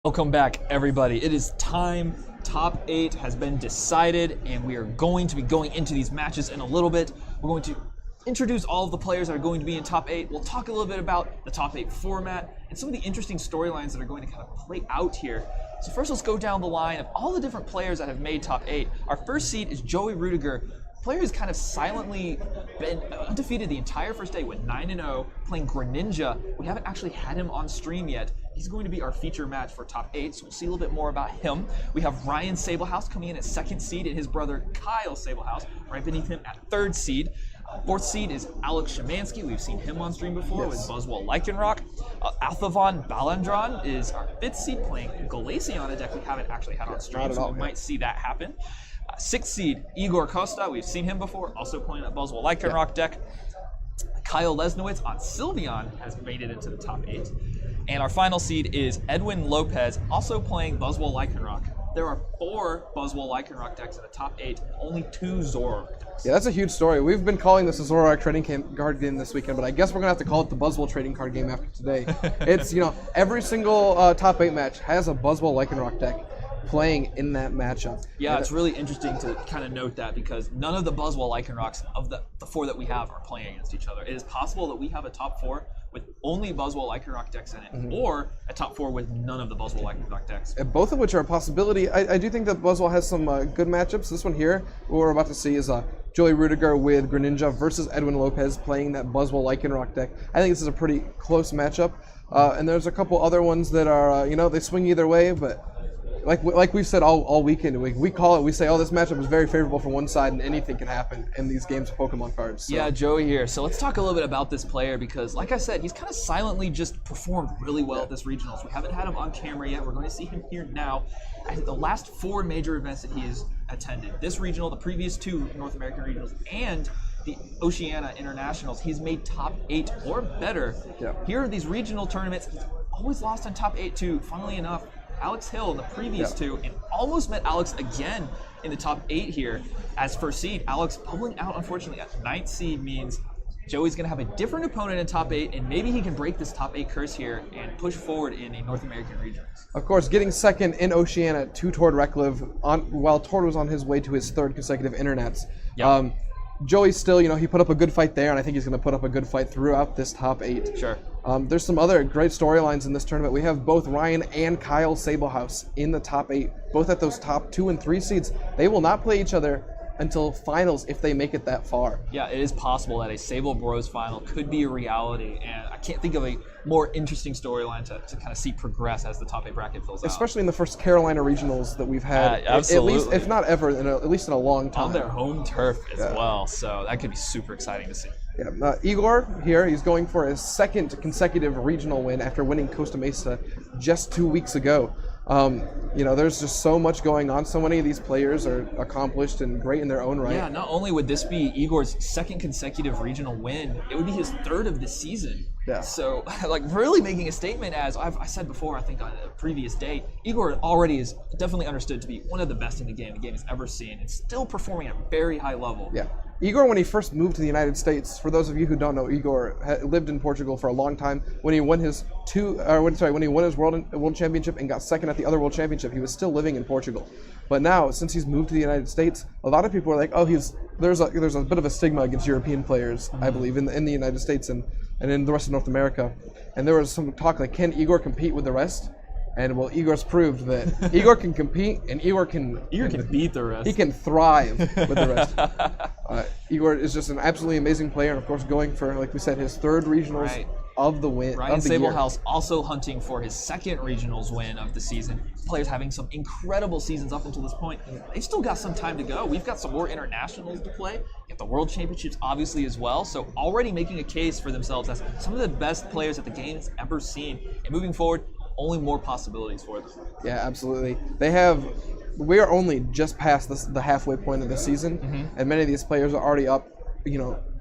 Welcome back, everybody. It is time. Top 8 has been decided, and we are going to be going into these matches in a little bit. We're going to introduce all of the players that are going to be in Top 8. We'll talk a little bit about the Top 8 format and some of the interesting storylines that are going to kind of play out here. So first, let's go down the line of all the different players that have made Top 8. Our first seed is Joey Ruettiger. Player who's kind of silently been undefeated the entire first day, went 9-0, playing Greninja. We haven't actually had him on stream yet. He's going to be our feature match for Top 8, so we'll see a little bit more about him. We have Ryan Sablehouse coming in at 2nd seed, and his brother Kyle Sablehouse right beneath him at 3rd seed. 4th seed is Alex Szymanski. We've seen him on stream before with Buzzwell Lycanroc. Althavon Balandron is our 5th seed, playing Glaceon, a deck we haven't actually had on stream, so we might see that happen. 6th seed, Igor Costa. We've seen him before, also playing a Buzzwell Lycanroc deck. Kyle Lesnowitz on Sylveon has made it into the Top 8. And our final seed is Edwin Lopez, also playing Buzzwell Lycanroc. There are 4 Buzzwell Lycanroc decks in the Top 8, only 2 Zoroark decks. Yeah, that's a huge story. We've been calling this a Zoroark trading card game this weekend, but I guess we're going to have to call it the Buzzwell trading card game after today. It's, every single Top 8 match has a Buzzwell Lycanroc deck playing in that matchup. Yeah, it's really interesting to kind of note that because none of the Buzzwell Lycanrocs of the 4 that we have are playing against each other. It is possible that we have a top 4 with only Buzzwell Lycanroc decks in it, or a top 4 with none of the Buzzwell Lycanroc decks. Both of which are a possibility. I do think that Buzzwell has some good matchups. This one here, what we're about to see, is Joey Ruettiger with Greninja versus Edwin Lopez playing that Buzzwell Lycanroc deck. I think this is a pretty close matchup. And there's a couple other ones that are, they swing either way, but like we've said all weekend, we call it, we say, oh, this matchup is very favorable for one side and anything can happen in these games of Pokemon cards. So. Yeah, Joey here. So let's talk a little bit about this player because, like I said, he's kind of silently just performed really well at this regionals. We haven't had him on camera yet. We're going to see him here now. At the last 4 major events that he has attended, this regional, the previous 2 North American regionals, and the Oceania Internationals, he's made Top 8 or better. Yeah. Here are these regional tournaments. He's always lost in Top 8 too, funnily enough. Alex Hill in the previous 2, and almost met Alex again in the Top 8 here as first seed. Alex bubbling out, unfortunately, at 9th seed means Joey's going to have a different opponent in Top 8, and maybe he can break this Top 8 curse here and push forward in a North American regions. Of course, getting 2nd in Oceania to Tord Reklev while Tord was on his way to his 3rd consecutive internets. Yep. Joey still, he put up a good fight there, and I think he's going to put up a good fight throughout this Top 8. Sure. There's some other great storylines in this tournament. We have both Ryan and Kyle Sablehouse in the Top 8, both at those top 2 and 3 seeds. They will not play each other until finals if they make it that far. Yeah, it is possible that a Sable Bros final could be a reality, and I can't think of a more interesting storyline to kind of see progress as the Top 8 bracket fills out. Especially in the first Carolina regionals that we've had, absolutely. at least, if not ever, at least in a long time. On their home turf as well, so that could be super exciting to see. Yeah, Igor here, he's going for his 2nd consecutive regional win after winning Costa Mesa just 2 weeks ago. There's just so much going on. So many of these players are accomplished and great in their own right. Yeah, not only would this be Igor's 2nd consecutive regional win, it would be his 3rd of the season. Yeah. So, really making a statement, as I said before, I think on a previous day, Igor already is definitely understood to be one of the best in the game has ever seen, and still performing at a very high level. Yeah. Igor, when he first moved to the United States, for those of you who don't know, Igor lived in Portugal for a long time. When he won his when he won his world championship and got 2nd at the other world championship, he was still living in Portugal. But now, since he's moved to the United States, a lot of people are like, oh, there's a bit of a stigma against European players, I believe, in the United States and in the rest of North America. And there was some talk like, can Igor compete with the rest? And well, Igor's proved that Igor can compete, and Igor can beat the rest. He can thrive with the rest. Igor is just an absolutely amazing player, and of course, going for, like we said, his 3rd regionals of the win. Ryan Sablehouse also hunting for his 2nd regionals win of the season. Players having some incredible seasons up until this point. They've still got some time to go. We've got some more internationals to play. Get the World Championships obviously as well. So already making a case for themselves as some of the best players that the game has ever seen. And moving forward, only more possibilities for them. Yeah, absolutely. We are only just past the halfway point of the season, and many of these players are already up,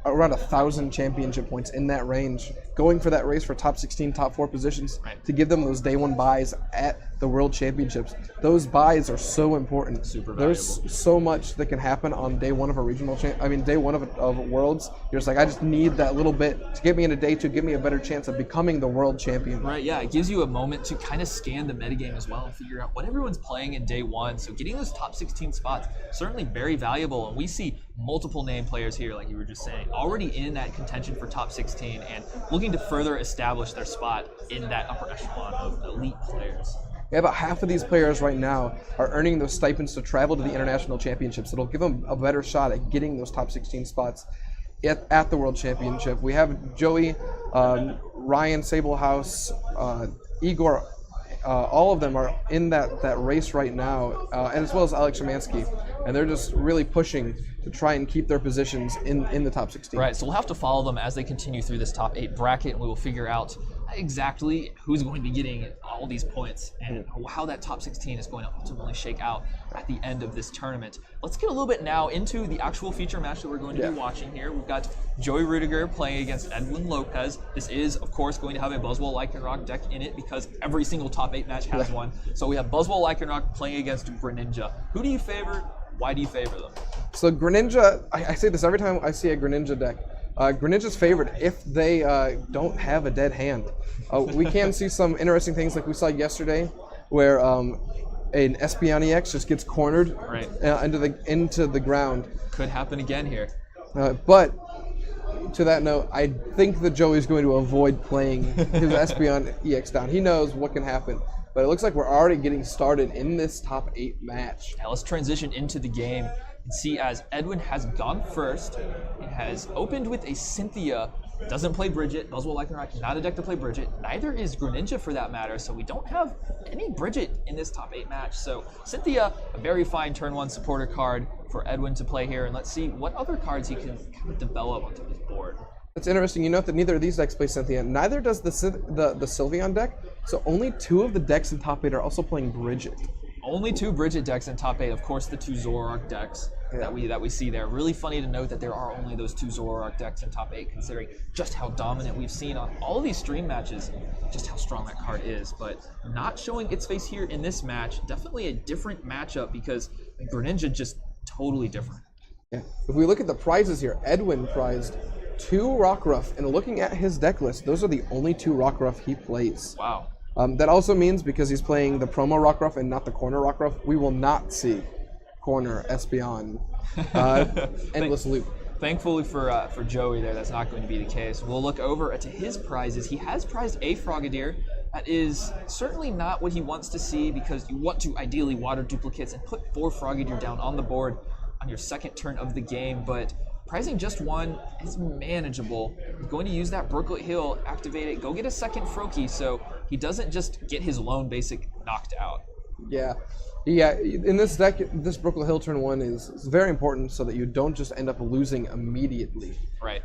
around 1,000 championship points in that range, going for that race for top 16, top 4 positions to give them those day 1 buys at the World Championships. Those buys are so important. Super There's valuable. so much that can happen on day one of a regional day one of Worlds. You're just like, I just need that little bit to get me into day two, give me a better chance of becoming the world champion. Right, yeah, it gives you a moment to kind of scan the metagame as well and figure out what everyone's playing in day one. So getting those top 16 spots, certainly very valuable. And we see multiple name players here, like you were just saying, already in that contention for top 16 and looking to further establish their spot in that upper echelon of elite players. Yeah, about half of these players right now are earning those stipends to travel to the international championships. It'll give them a better shot at getting those top 16 spots at the World Championship. We have Joey, Ryan Sablehouse, Igor, all of them are in that race right now, and as well as Alex Szymanski. And they're just really pushing to try and keep their positions in the top 16. Right, so we'll have to follow them as they continue through this top 8 bracket, and we will figure out exactly who's going to be getting all these points and how that top 16 is going to ultimately shake out at the end of this tournament. Let's get a little bit now into the actual feature match that we're going to be watching here. We've got Joey Ruettiger playing against Edwin Lopez. This is, of course, going to have a Buzzwole Lycanroc deck in it because every single top 8 match has one. So we have Buzzwole Lycanroc playing against Greninja. Who do you favor? Why do you favor them? So Greninja, I say this every time I see a Greninja deck. Greninja's favored if they don't have a dead hand. We can see some interesting things like we saw yesterday where an Espeon EX just gets cornered into the ground. Could happen again here. But to that note, I think that Joey's going to avoid playing his Espeon EX down. He knows what can happen. But it looks like we're already getting started in this top 8 match. Now let's transition into the game and see as Edwin has gone first and has opened with a Cynthia. Doesn't play Bridget. Buzzwole Lycanroc, not a deck to play Bridget. Neither is Greninja for that matter, so we don't have any Bridget in this top 8 match. So Cynthia, a very fine turn 1 supporter card for Edwin to play here, and let's see what other cards he can kind of develop onto his board. It's interesting. You note that neither of these decks play Cynthia. Neither does the Sylveon deck. So only 2 of the decks in top 8 are also playing Bridget. Only 2 Bridget decks in top 8. Of course, the 2 Zoroark decks that we see there. Really funny to note that there are only those 2 Zoroark decks in top 8, considering just how dominant we've seen on all of these stream matches, just how strong that card is. But not showing its face here in this match. Definitely a different matchup because Greninja just totally different. Yeah. If we look at the prizes here, Edwin prized 2 Rockruff, and looking at his deck list, those are the only 2 Rockruff he plays. Wow. That also means because he's playing the promo Rockruff and not the corner Rockruff, we will not see corner Espeon endless loop. Thankfully for Joey there, that's not going to be the case. We'll look over to his prizes. He has prized a Frogadier. That is certainly not what he wants to see because you want to ideally water duplicates and put 4 Frogadier down on the board on your second turn of the game, but prizing just 1 is manageable. He's going to use that Brooklet Hill, activate it, go get a second Froakie so he doesn't just get his lone basic knocked out. Yeah. In this deck, this Brooklet Hill turn 1 is very important so that you don't just end up losing immediately. Right.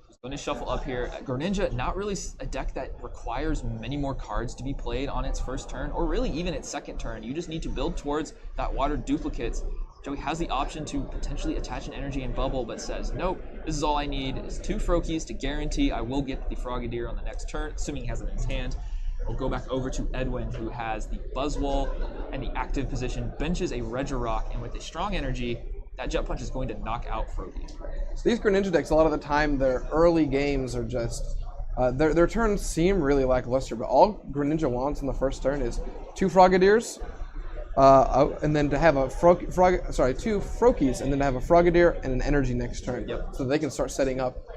He's going to shuffle up here. Greninja, not really a deck that requires many more cards to be played on its first turn, or really even its second turn. You just need to build towards that watered duplicates. Joey has the option to potentially attach an energy and bubble, but says, nope, this is all I need is 2 Froakies to guarantee I will get the Frogadier on the next turn, assuming he has it in his hand. We'll go back over to Edwin, who has the Buzzwole and the active position, benches a Regirock, and with a strong energy, that Jet Punch is going to knock out Froakie. So these Greninja decks, a lot of the time, their early games are just... their turns seem really lackluster, but all Greninja wants in the first turn is 2 Frogadiers, and then to have a 2 Froakies, and then to have a Frogadier and an energy next turn, so they can start setting up.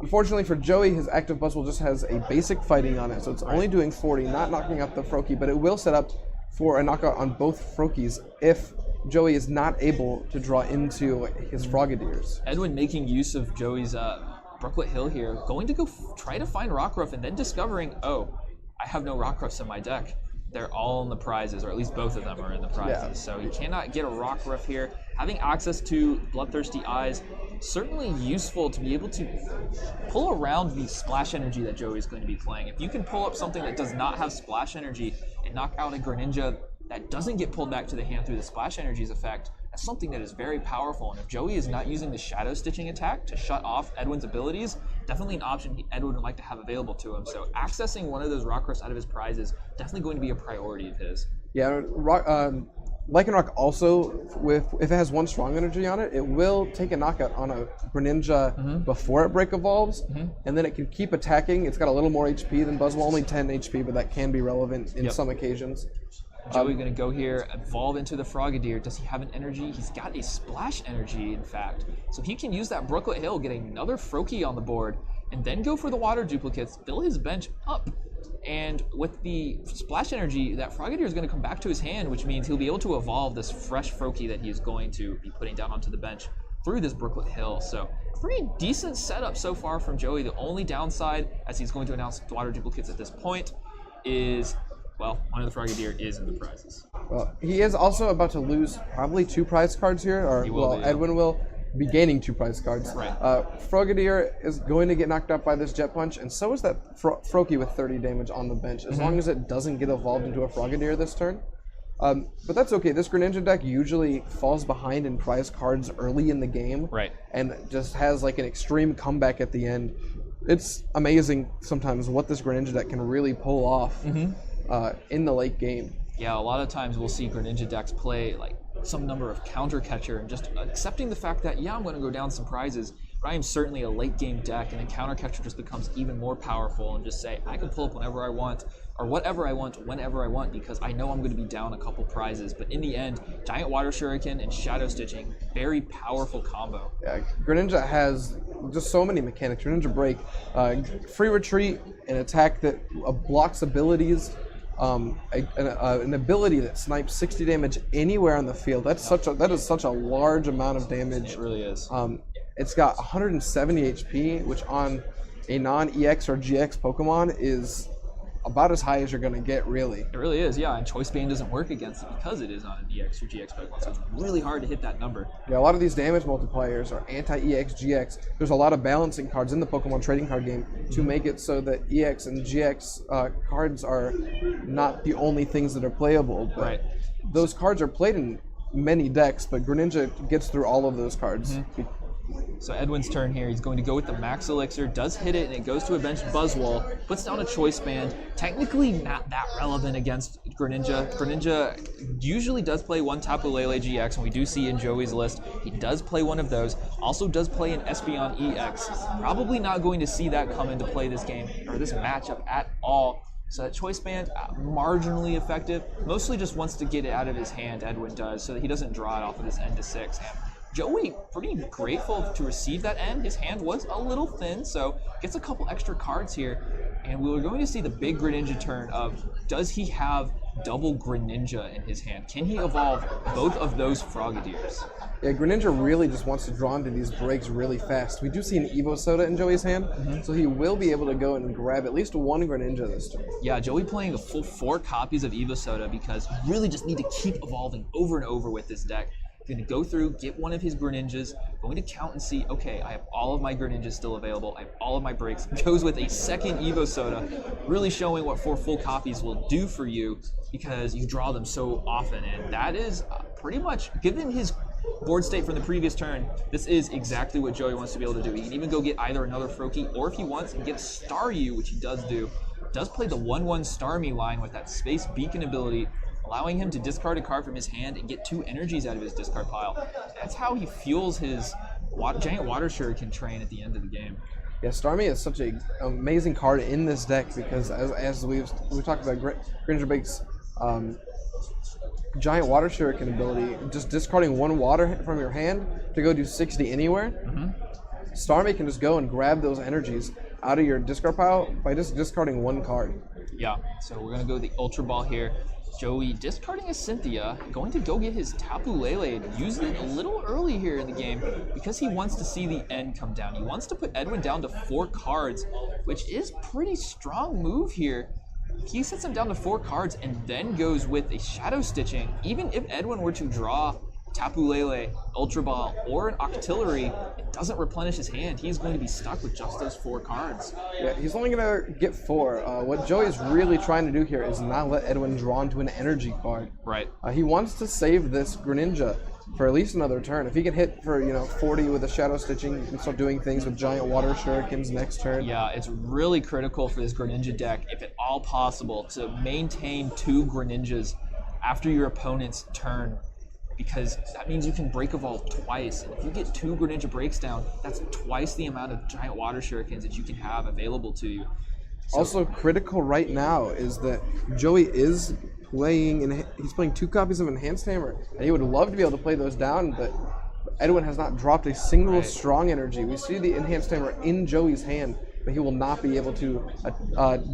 Unfortunately for Joey, his active Buzzwole just has a basic fighting on it, so it's only doing 40, not knocking out the Froakie, but it will set up for a knockout on both Froakies if Joey is not able to draw into his Frogadiers. Edwin making use of Joey's Brooklet Hill here, going to go try to find Rockruff, and then discovering, oh, I have no Rockruffs in my deck. They're all in the prizes, or at least both of them are in the prizes. So you cannot get a Rockruff here. Having access to Bloodthirsty Eyes, certainly useful to be able to pull around the splash energy that Joey's going to be playing. If you can pull up something that does not have splash energy and knock out a Greninja that doesn't get pulled back to the hand through the splash energy's effect, that's something that is very powerful. And if Joey is not using the Shadow Stitching attack to shut off Edwin's abilities, definitely an option Edwin would like to have available to him. So accessing one of those Rock Crusts out of his prize is definitely going to be a priority of his. Yeah, Lycanroc also, if it has one strong energy on it, it will take a knockout on a Greninja before it break evolves, and then it can keep attacking. It's got a little more HP than Buzzwole, only 10 HP, but that can be relevant in some occasions. Joey going to go here, evolve into the Frogadier. Does he have an energy? He's got a splash energy, in fact. So he can use that Brooklet Hill, get another Froakie on the board, and then go for the water duplicates, fill his bench up. And with the splash energy, that Frogadier is going to come back to his hand, which means he'll be able to evolve this fresh Froakie that he is going to be putting down onto the bench through this Brooklet Hill. So pretty decent setup so far from Joey. The only downside, as he's going to announce water duplicates at this point, is, well, one of the Frogadier is in the prizes. Well, he is also about to lose probably 2 prize cards here, or Edwin will be gaining 2 prize cards. Right. Frogadier is going to get knocked out by this Jet Punch, and so is that Froakie with 30 damage on the bench, as long as it doesn't get evolved into a Frogadier this turn. But that's okay. This Greninja deck usually falls behind in prize cards early in the game, and just has like an extreme comeback at the end. It's amazing sometimes what this Greninja deck can really pull off in the late game. Yeah, a lot of times we'll see Greninja decks play like some number of counter catcher and just accepting the fact that, yeah, I'm going to go down some prizes, but I am certainly a late game deck, and a counter catcher just becomes even more powerful and just say, I can pull up whenever I want, or whatever I want, whenever I want, because I know I'm going to be down a couple prizes. But in the end, Giant Water Shuriken and Shadow Stitching, very powerful combo. Yeah, Greninja has just so many mechanics. Greninja Break, free retreat, an attack that blocks abilities, an ability that snipes 60 damage anywhere on the field. That is such a large amount of damage. It really is. It's got 170 HP, which on a non-EX or GX Pokemon is about as high as you're going to get, really. It really is, yeah, and Choice Band doesn't work against it because it is on an EX or GX Pokemon, so it's really hard to hit that number. Yeah, a lot of these damage multipliers are anti-EX, GX. There's a lot of balancing cards in the Pokemon trading card game to make it so that EX and GX cards are not the only things that are playable. But those cards are played in many decks, but Greninja gets through all of those cards. So Edwin's turn here. He's going to go with the Max Elixir, does hit it, and it goes to a bench Buzzwole, puts down a Choice Band. Technically not that relevant against Greninja. Greninja usually does play one Tapu Lele GX, and we do see in Joey's list, he does play one of those. Also does play an Espeon EX. Probably not going to see that come into play this game, or this matchup at all. So that Choice Band, marginally effective. Mostly just wants to get it out of his hand, Edwin does, so that he doesn't draw it off of his end to 6. And Joey, pretty grateful to receive that end. His hand was a little thin, so gets a couple extra cards here. And we're going to see the big Greninja turn of, does he have double Greninja in his hand? Can he evolve both of those Frogadiers? Yeah, Greninja really just wants to draw into these breaks really fast. We do see an Evo Soda in Joey's hand, so he will be able to go and grab at least one Greninja this turn. Yeah, Joey playing a full 4 copies of Evo Soda because you really just need to keep evolving over and over with this deck. Going to go through, get one of his Greninjas, going to count and see, okay, I have all of my Greninjas still available, I have all of my breaks. Goes with a second Evo Soda, really showing what 4 full copies will do for you because you draw them so often. And that is pretty much, given his board state from the previous turn, this is exactly what Joey wants to be able to do. He can even go get either another Froakie, or if he wants, get a Staryu, which he does do. Does play the 1/1 Starmie line with that Space Beacon ability, allowing him to discard a card from his hand and get 2 energies out of his discard pile. That's how he fuels his Giant Water Shuriken train at the end of the game. Yeah, Starmie is such an amazing card in this deck because as we've talked about, Greninja Break's Giant Water Shuriken ability, just discarding 1 water from your hand to go do 60 anywhere. Starmie can just go and grab those energies out of your discard pile by just discarding 1 card. Yeah, so we're going to go with the Ultra Ball here. Joey discarding a Cynthia, going to go get his Tapu Lele and use it a little early here in the game because he wants to see the end come down. He wants to put Edwin down to 4 cards, which is pretty strong move here. He sets him down to 4 cards and then goes with a Shadow Stitching. Even if Edwin were to draw Tapu Lele, Ultra Ball, or an Octillery, it doesn't replenish his hand. He's going to be stuck with just those 4 cards. Yeah, he's only going to get 4. What Joey is really trying to do here is not let Edwin draw into an energy card. Right. He wants to save this Greninja for at least another turn. If he can hit for 40 with a Shadow Stitching, you can start doing things with Giant Water Shurikens next turn. Yeah, it's really critical for this Greninja deck, if at all possible, to maintain 2 Greninjas after your opponent's turn, because that means you can Break Evolve twice. And if you get 2 Greninja breaks down, that's twice the amount of Giant Water Shurikens that you can have available to you. So, also critical right now is that Joey is he's playing 2 copies of Enhanced Hammer, and he would love to be able to play those down, but Edwin has not dropped a single strong energy. We see the Enhanced Hammer in Joey's hand, but he will not be able to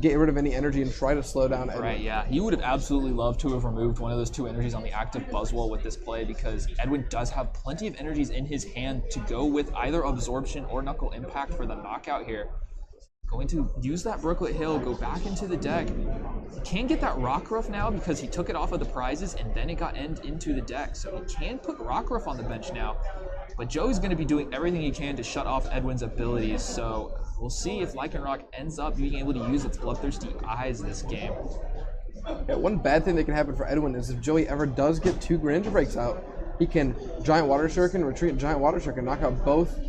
get rid of any energy and try to slow down Edwin. Right, yeah. He would have absolutely loved to have removed one of those 2 energies on the active Buzzwole with this play, because Edwin does have plenty of energies in his hand to go with either Absorption or Knuckle Impact for the knockout here. Going to use that Brooklet Hill, go back into the deck. He can get that Rockruff now because he took it off of the prizes and then it got into the deck. So he can put Rockruff on the bench now. But Joey's going to be doing everything he can to shut off Edwin's abilities. So we'll see if Lycanroc ends up being able to use its Bloodthirsty Eyes this game. Yeah, one bad thing that can happen for Edwin is if Joey ever does get 2 Greninja breaks out, he can Giant Water Shuriken, retreat, and Giant Water Shuriken, knock out both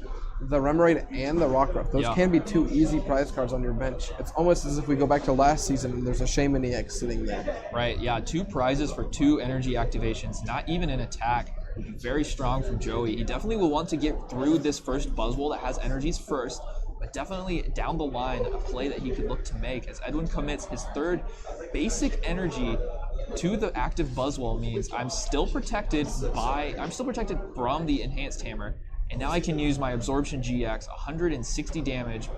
the Remoraid and the Rockruff. Those can be 2 easy prize cards on your bench. It's almost as if we go back to last season and there's a Shaman EX sitting there. Right, yeah, 2 prizes for 2 energy activations, not even an attack. Would be very strong from Joey. He definitely will want to get through this first Buzzwole that has energies first, but definitely down the line, a play that he could look to make as Edwin commits his 3rd basic energy to the active Buzzwole means I'm still protected from the Enhanced Hammer. And now I can use my Absorption GX, 160 damage,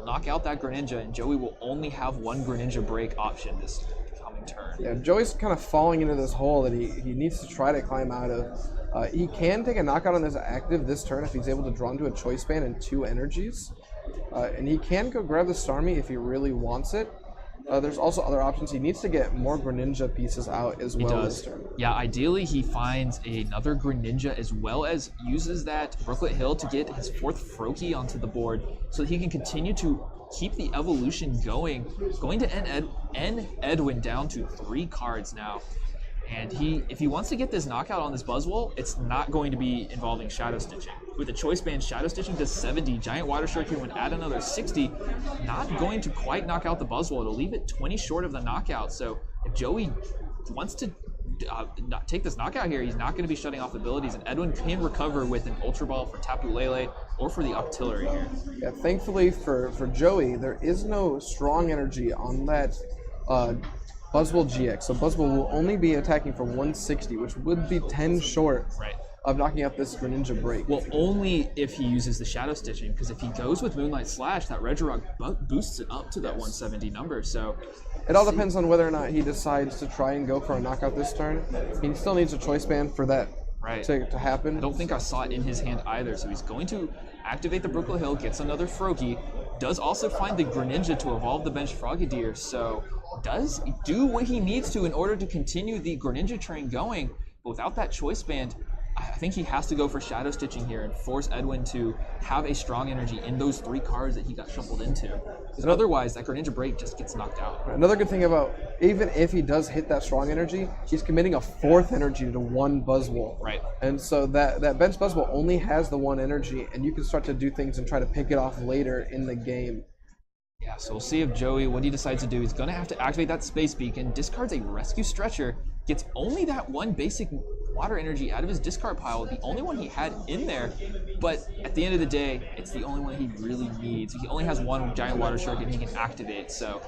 knock out that Greninja, and Joey will only have 1 Greninja break option this coming turn. Yeah, Joey's kind of falling into this hole that he needs to try to climb out of. He can take a knockout on this active this turn if he's able to draw into a Choice Band and 2 energies. And he can go grab the Starmie if he really wants it. There's also other options. He needs to get more Greninja pieces out as well this turn. Yeah, ideally he finds another Greninja as well as uses that Brooklet Hill to get his 4th Froakie onto the board so that he can continue to keep the evolution going. Going to end Edwin down to 3 cards now. And if he wants to get this knockout on this Buzzwole, it's not going to be involving Shadow Stitching. With the Choice Band, Shadow Stitching does 70, Giant Water Shuriken would add another 60, not going to quite knock out the Buzzwole. It'll leave it 20 short of the knockout. So if Joey wants to not take this knockout here, he's not going to be shutting off abilities, and Edwin can recover with an Ultra Ball for Tapu Lele or for the Octillery here. Yeah, thankfully for Joey, there is no strong energy on that Buzzwole GX, so Buzzwole will only be attacking for 160, which would be 10 short of knocking out this Greninja break. Well, only if he uses the Shadow Stitching, because if he goes with Moonlight Slash, that Regirock boosts it up to that 170 number. So it all depends on whether or not he decides to try and go for a knockout this turn. He still needs a Choice Band for that to happen. I don't think I saw it in his hand either, so he's going to activate the Brooklet Hill, gets another Froakie, does also find the Greninja to evolve the bench Frogadier, so does do what he needs to in order to continue the Greninja train going, but without that Choice Band, I think he has to go for Shadow Stitching here and force Edwin to have a strong energy in those 3 cards that he got shuffled into. Because otherwise, that Greninja break just gets knocked out. Another good thing about, even if he does hit that strong energy, he's committing a 4th energy to 1 Buzzwole. Right. And so that bench Buzzwole only has the 1 energy, and you can start to do things and try to pick it off later in the game. Yeah, so we'll see if Joey, what he decides to do. He's going to have to activate that Space Beacon, discards a Rescue Stretcher, gets only that 1 basic water energy out of his discard pile, the only one he had in there, but at the end of the day, it's the only one he really needs. He only has 1 Giant Water Shuriken he can activate, so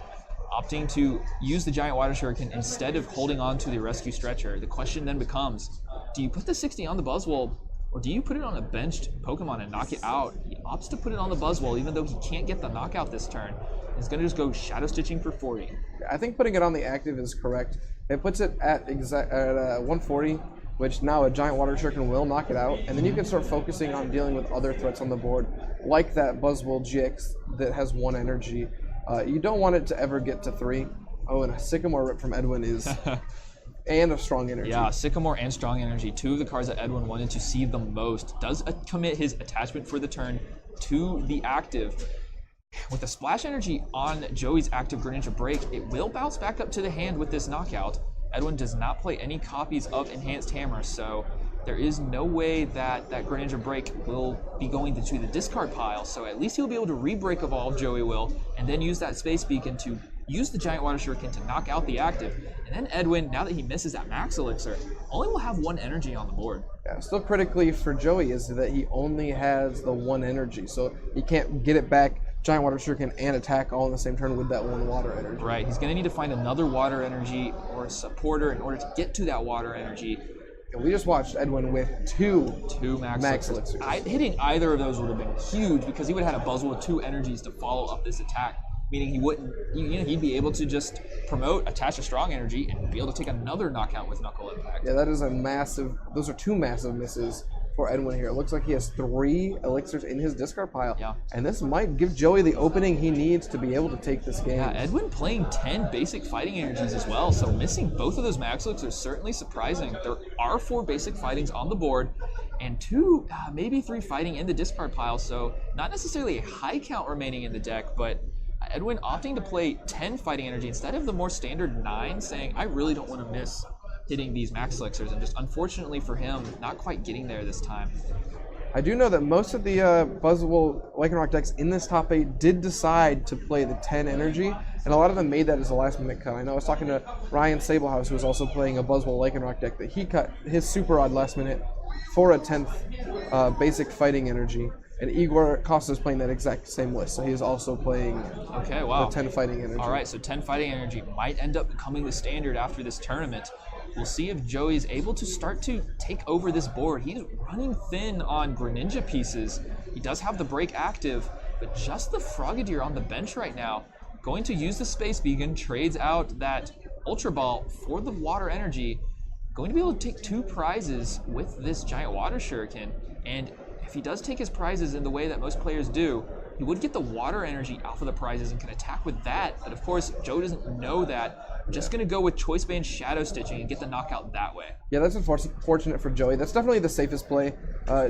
opting to use the Giant Water Shuriken instead of holding on to the Rescue Stretcher, the question then becomes, do you put the 60 on the Buzzwole, or do you put it on a benched Pokemon and knock it out? He opts to put it on the Buzzwole, even though he can't get the knockout this turn. He's going to just go Shadow Stitching for 40. I think putting it on the active is correct. It puts it at 140, which now a Giant Water Shuriken will knock it out, and then you can start focusing on dealing with other threats on the board, like that Buzzwole GX that has 1 energy. You don't want it to ever get to 3. Oh, and a Sycamore Rip from Edwin is... and a strong energy. Yeah, Sycamore and strong energy, 2 of the cards that Edwin wanted to see the most. Does commit his attachment for the turn to the active. With the splash energy on Joey's active Greninja break, it will bounce back up to the hand with this knockout. Edwin does not play any copies of Enhanced Hammer, so there is no way that that Greninja Break will be going to the discard pile, so at least he'll be able to re-break evolve, Joey will, and then use that Space Beacon to use the Giant Water Shuriken to knock out the active. And then Edwin, now that he misses that Max Elixir, only will have 1 energy on the board. Yeah, still critically for Joey is that he only has the 1 energy, so he can't get it back, Giant Water Shuriken, and attack all in the same turn with that 1 water energy. Right, he's going to need to find another water energy or a supporter in order to get to that water energy. And we just watched Edwin with two Max Elixirs. Hitting either of those would have been huge because he would have had a Buzzwole with 2 energies to follow up this attack, meaning he wouldn't, he'd be able to just promote, attach a strong energy, and be able to take another knockout with Knuckle Impact. Yeah, that is a massive, those are 2 massive misses for Edwin here. It looks like he has 3 elixirs in his discard pile. Yeah. And this might give Joey the opening he needs to be able to take this game. Yeah, Edwin playing 10 basic fighting energies as well, so missing both of those max elixirs is certainly surprising. There are 4 basic fightings on the board, and 2, maybe 3 fighting in the discard pile, so not necessarily a high count remaining in the deck, but Edwin opting to play 10 fighting energy instead of the more standard 9, saying, I really don't want to miss hitting these max elixirs, and just unfortunately for him, not quite getting there this time. I do know that most of the Buzzwole Lycanroc decks in this top 8 did decide to play the 10 energy, and a lot of them made that as a last minute cut. I know I was talking to Ryan Sablehouse, who was also playing a Buzzwole Lycanroc deck, that he cut his super odd last minute for a 10th basic fighting energy. And Igor Costa is playing that exact same list, so he is also playing the 10 fighting energy. All right, so 10 fighting energy might end up becoming the standard after this tournament. We'll see if Joey is able to start to take over this board. He's running thin on Greninja pieces. He does have the break active, but just the Frogadier on the bench right now. Going to use the Space Beacon, trades out that Ultra Ball for the water energy. Going to be able to take 2 prizes with this Giant Water Shuriken, and if he does take his prizes in the way that most players do, he would get the water energy off of the prizes and can attack with that. But of course, Joe doesn't know that. Just going to go with Choice Band Shadow Stitching and get the knockout that way. Yeah, that's unfortunate for Joey. That's definitely the safest play.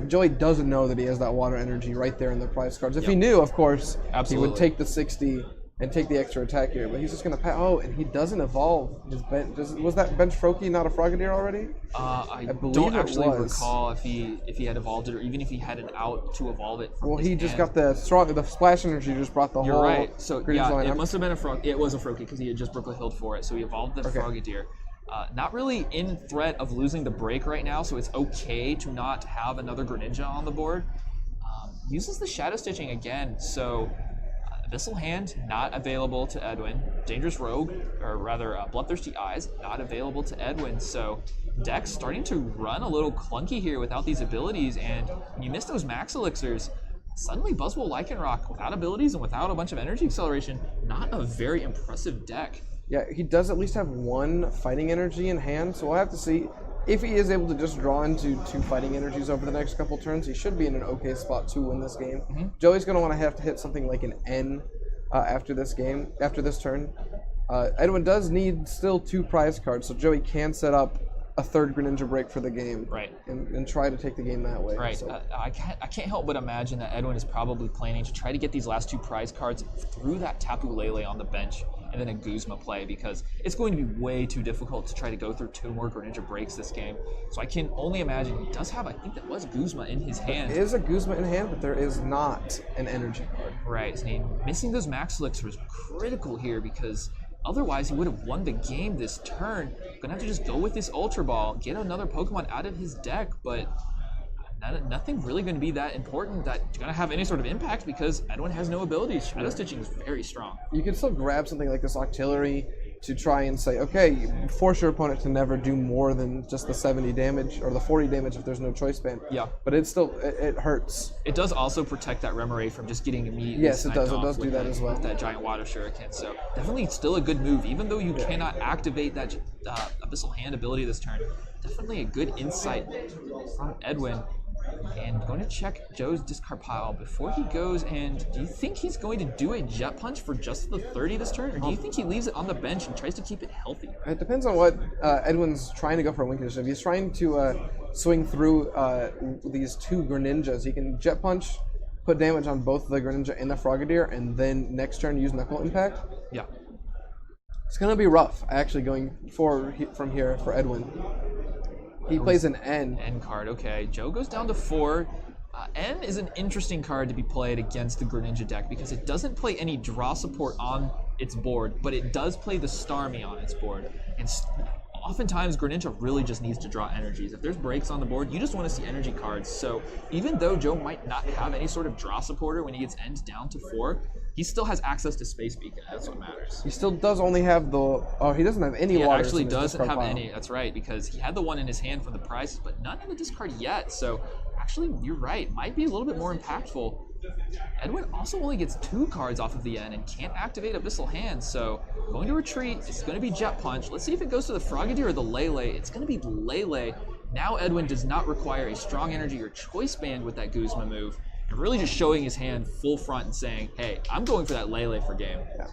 Joey doesn't know that he has that water energy right there in the prize cards. If he knew, of course, he would take the 60 and take the extra attack here. But he's just going to oh, and he doesn't evolve his bench. Was that bench Froakie not a Frogadier already? I don't actually recall if he had evolved it, or even if he had an out to evolve it. Well, he just got the splash energy. Just brought the whole. You're right. So yeah, it up. Must have been a Frog. It was a Froakie because he had just Brooklyn Hilled for it. So he evolved the Frogadier. Not really in threat of losing the break right now, so it's okay to not have another Greninja on the board. Uses the Shadow Stitching again, so. Abyssal Hand, not available to Edwin. Dangerous Rogue, or rather Bloodthirsty Eyes, not available to Edwin. So deck's starting to run a little clunky here without these abilities, and when you miss those max elixirs, suddenly Buzzwole Lycanroc, without abilities and without a bunch of energy acceleration, not a very impressive deck. Yeah, he does at least have 1 fighting energy in hand, so we'll have to see. If he is able to just draw into 2 fighting energies over the next couple turns, he should be in an okay spot to win this game. Joey's going to have to hit something like an N after this turn. Edwin does need still 2 prize cards, so Joey can set up a 3rd Greninja break for the game, and try to take the game that way. Right. So. I can't help but imagine that Edwin is probably planning to try to get these last 2 prize cards through that Tapu Lele on the bench, and then a Guzma play, because it's going to be way too difficult to try to go through 2 more Greninja breaks this game. So I can only imagine he does have, I think that was Guzma in his hand. There is a Guzma in hand, but there is not an energy card. Right. So missing those max elixirs is critical here, because otherwise he would have won the game this turn. Gonna have to just go with this Ultra Ball, get another Pokemon out of his deck, but nothing really going to be that important that's going to have any sort of impact because Edwin has no abilities. Shadow Stitching is very strong. You can still grab something like this Octillery to try and say, okay, force your opponent to never do more than just the 70 damage or the 40 damage if there's no choice band. Yeah. But it still, it hurts. It does also protect that Remoraid from just getting immediately Yes, it does. It does do that as well. With that Giant Water Shuriken. So definitely still a good move, even though you cannot activate that Abyssal Hand ability this turn. Definitely a good insight from Edwin. And going to check Joe's discard pile before he goes. And do you think he's going to do a Jet Punch for just the 30 this turn? Or do you think he leaves it on the bench and tries to keep it healthy? It depends on what Edwin's trying to go for a win condition. If he's trying to swing through these 2 Greninjas, he can Jet Punch, put damage on both the Greninja and the Frogadier, and then next turn use Knuckle Impact. Yeah. It's going to be rough, actually, going forward from here for Edwin. He plays an N. N card, okay. Joe goes down to 4. N is an interesting card to be played against the Greninja deck because it doesn't play any draw support on its board, but it does play the Starmie on its board. And oftentimes, Greninja really just needs to draw energies. If there's breaks on the board, you just want to see energy cards. So even though Joe might not have any sort of draw supporter when he gets N down to 4, he still has access to Space Beacon. That's what matters. He still does only have the... Oh, he doesn't have any He waters actually in his doesn't discard have pile. any. That's right, because he had the one in his hand from the prizes, but none in the discard yet. So actually, you're right. Might be a little bit more impactful. Edwin also only gets 2 cards off of the N and can't activate Abyssal Hand, so going to retreat, it's going to be Jet Punch. Let's see if it goes to the Frogadier or the Lele. It's going to be Lele. Now Edwin does not require a strong energy or choice band with that Guzma move, and really just showing his hand full front and saying, hey, I'm going for that Lele for game. Yeah.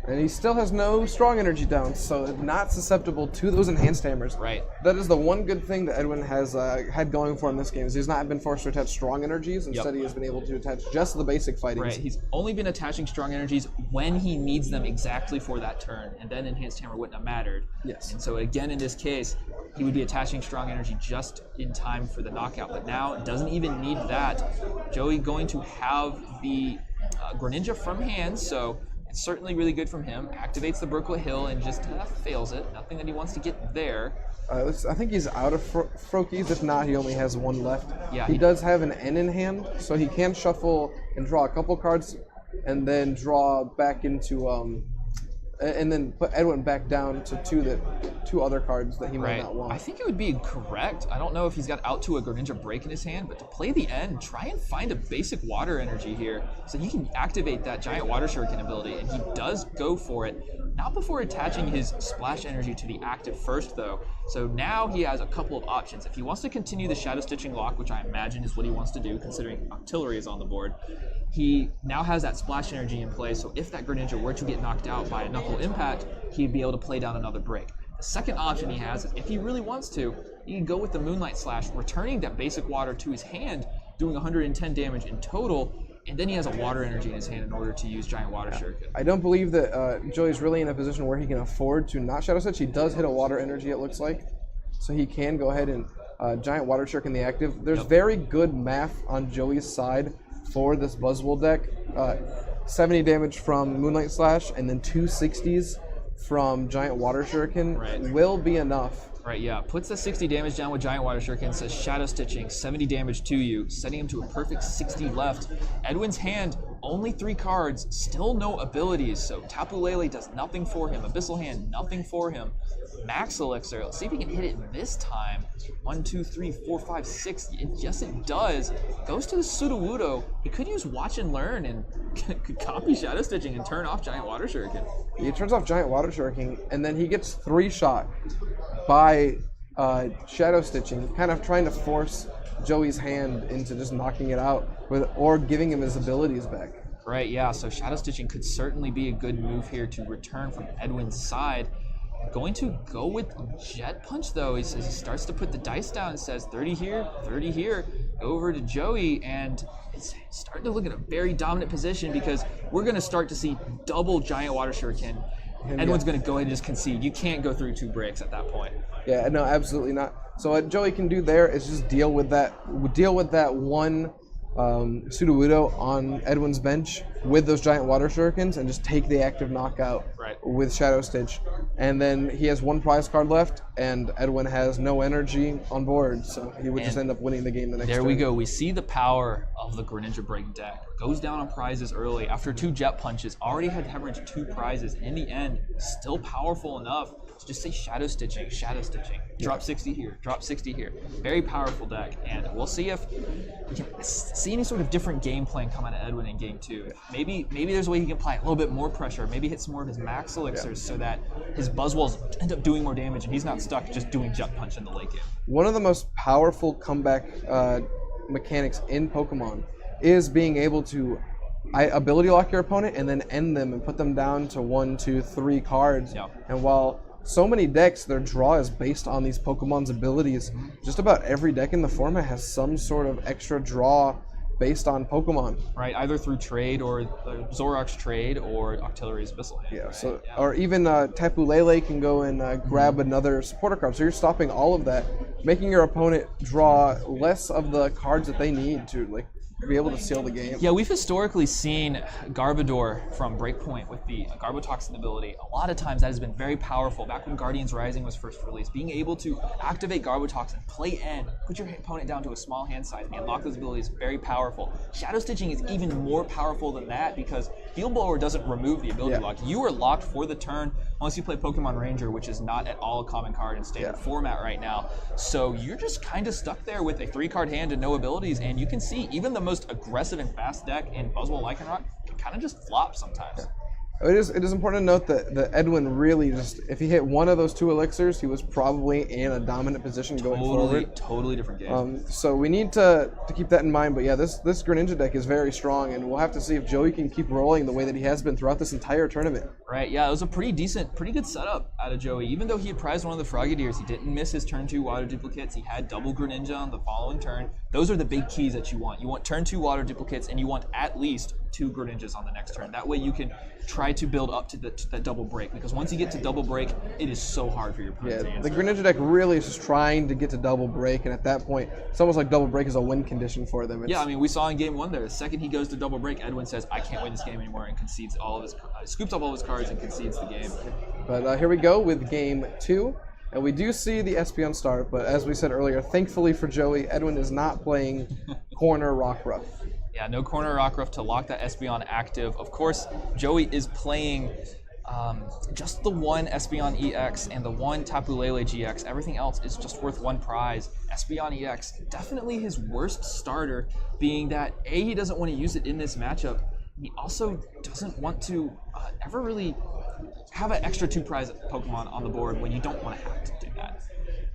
And he still has no strong energy down, so not susceptible to those enhanced hammers. Right. That is the one good thing that Edwin has had going for him this game, is he's not been forced to attach strong energies. Instead, he has been able to attach just the basic fighting. Right. He's only been attaching strong energies when he needs them exactly for that turn, and then enhanced hammer wouldn't have mattered. Yes. And so again, in this case, he would be attaching strong energy just in time for the knockout. But now doesn't even need that. Joey going to have the Greninja from hand, so it's certainly really good from him. Activates the Brooklet Hill and just fails it. Nothing that he wants to get there. I think he's out of Frokies. If not, he only has 1 left. Yeah, he does have an N in hand, so he can shuffle and draw a couple cards, and then draw back into and then put Edwin back down to 2 other cards that he might not want. I think it would be correct. I don't know if he's got out to a Greninja break in his hand, but to play the end, try and find a basic water energy here so he can activate that giant water shuriken ability, and he does go for it. Not before attaching his splash energy to the active first, though. So now he has a couple of options. If he wants to continue the Shadow Stitching lock, which I imagine is what he wants to do, considering Octillery is on the board, he now has that splash energy in play, so if that Greninja were to get knocked out by a Knuckle Impact, he'd be able to play down another break. The second option he has is, if he really wants to, he can go with the Moonlight Slash, returning that basic water to his hand, doing 110 damage in total, and then he has a water energy in his hand in order to use Giant Water Shuriken. I don't believe that Joey's really in a position where he can afford to not Shadow Stitch. He does hit a water energy, it looks like, so he can go ahead and Giant Water Shuriken the active. There's very good math on Joey's side for this Buzzwole deck. 70 damage from Moonlight Slash and then 260s from Giant Water Shuriken will be enough. Right, yeah. Puts the 60 damage down with Giant Water Shuriken, says Shadow Stitching, 70 damage to you, setting him to a perfect 60 left. Edwin's hand, only 3 cards, still no abilities, so Tapu Lele does nothing for him. Abyssal Hand, nothing for him. Max Elixir, let's see if he can hit it this time. 1, 2, 3, 4, 5, 6. Yes, it does. Goes to the Sudowoodo. He could use Watch and Learn and could copy Shadow Stitching and turn off Giant Water Shuriken. He turns off Giant Water Shuriken, and then he gets 3-shot by Shadow Stitching, kind of trying to force Joey's hand into just knocking it out, or giving him his abilities back. Right, yeah, so Shadow Stitching could certainly be a good move here to return from Edwin's side. Going to go with Jet Punch, though. He says he starts to put the dice down and says 30 here, 30 here. Go over to Joey, and it's starting to look at a very dominant position because we're going to start to see double Giant Water Shuriken. Edwin's going to go ahead and just concede. You can't go through 2 breaks at that point. Yeah, no, absolutely not. So what Joey can do there is just deal with that one Sudowoodo on Edwin's bench with those Giant Water Shurikens and just take the active knockout with Shadow Stitch. And then he has 1 prize card left, and Edwin has no energy on board, so he would just end up winning the game the next turn. There we go. We see the power of the Greninja Break deck. Goes down on prizes early. After 2 Jet Punches, already had hemorrhage 2 prizes. In the end, still powerful enough to just say Shadow Stitching, Shadow Stitching. Drop 60 here, drop 60 here. Very powerful deck, and we'll see if we can see any sort of different game plan come out of Edwin in game 2. Maybe there's a way he can apply a little bit more pressure. Maybe hit some more of his Max Elixirs so that his Buzzwolls end up doing more damage and he's not stuck just doing Jet Punch in the late game. One of the most powerful comeback mechanics in Pokemon is being able to ability lock your opponent and then end them and put them down to 1, 2, 3 cards. And while so many decks, their draw is based on these Pokemon's abilities, just about every deck in the format has some sort of extra draw based on Pokemon. Right, either through trade or Zoroark's trade or Octillery's Abyssal Hand. Yeah, right? so or even Tapu Lele can go and grab another supporter card. So you're stopping all of that, making your opponent draw less of the cards that they need to be able to seal the game. Yeah, we've historically seen Garbodor from Breakpoint with the Garbotoxin ability. A lot of times that has been very powerful. Back when Guardians Rising was first released, being able to activate Garbotoxin, play end, put your opponent down to a small hand size, and unlock those abilities is very powerful. Shadow Stitching is even more powerful than that because Field Blower doesn't remove the ability lock. You are locked for the turn unless you play Pokemon Ranger, which is not at all a common card in standard format right now. So you're just kind of stuck there with a 3-card hand and no abilities, and you can see even the most aggressive and fast deck in Buzzwole Lycanroc can kind of just flop sometimes. It is important to note that Edwin really just, if he hit one of those 2 elixirs, he was probably in a dominant position going forward. Totally different game. So we need to keep that in mind. But yeah, this Greninja deck is very strong, and we'll have to see if Joey can keep rolling the way that he has been throughout this entire tournament. Right, yeah, it was a pretty good setup out of Joey. Even though he had prized one of the Frogadiers, he didn't miss his turn 2 water duplicates. He had double Greninja on the following turn. Those are the big keys that you want. You want turn 2 water duplicates, and you want at least 2 Greninjas on the next turn. That way you can try to build up to that double break, because once you get to double break, it is so hard for your opponent to answer. The Greninja deck really is just trying to get to double break, and at that point, it's almost like double break is a win condition for them. Yeah, I mean, we saw in game 1 there, the second he goes to double break, Edwin says, I can't win this game anymore, and concedes all of his, scoops up all of his cards and concedes the game. But here we go with game 2. And we do see the Espeon start, but as we said earlier, thankfully for Joey, Edwin is not playing corner Rockruff. Yeah, no corner Rockruff to lock that Espeon active. Of course, Joey is playing just the one Espeon EX and the one Tapu Lele GX. Everything else is just worth 1 prize. Espeon EX, definitely his worst starter, being that A, he doesn't want to use it in this matchup. He also doesn't want to ever really have an extra 2 prize Pokemon on the board when you don't want to have to do that.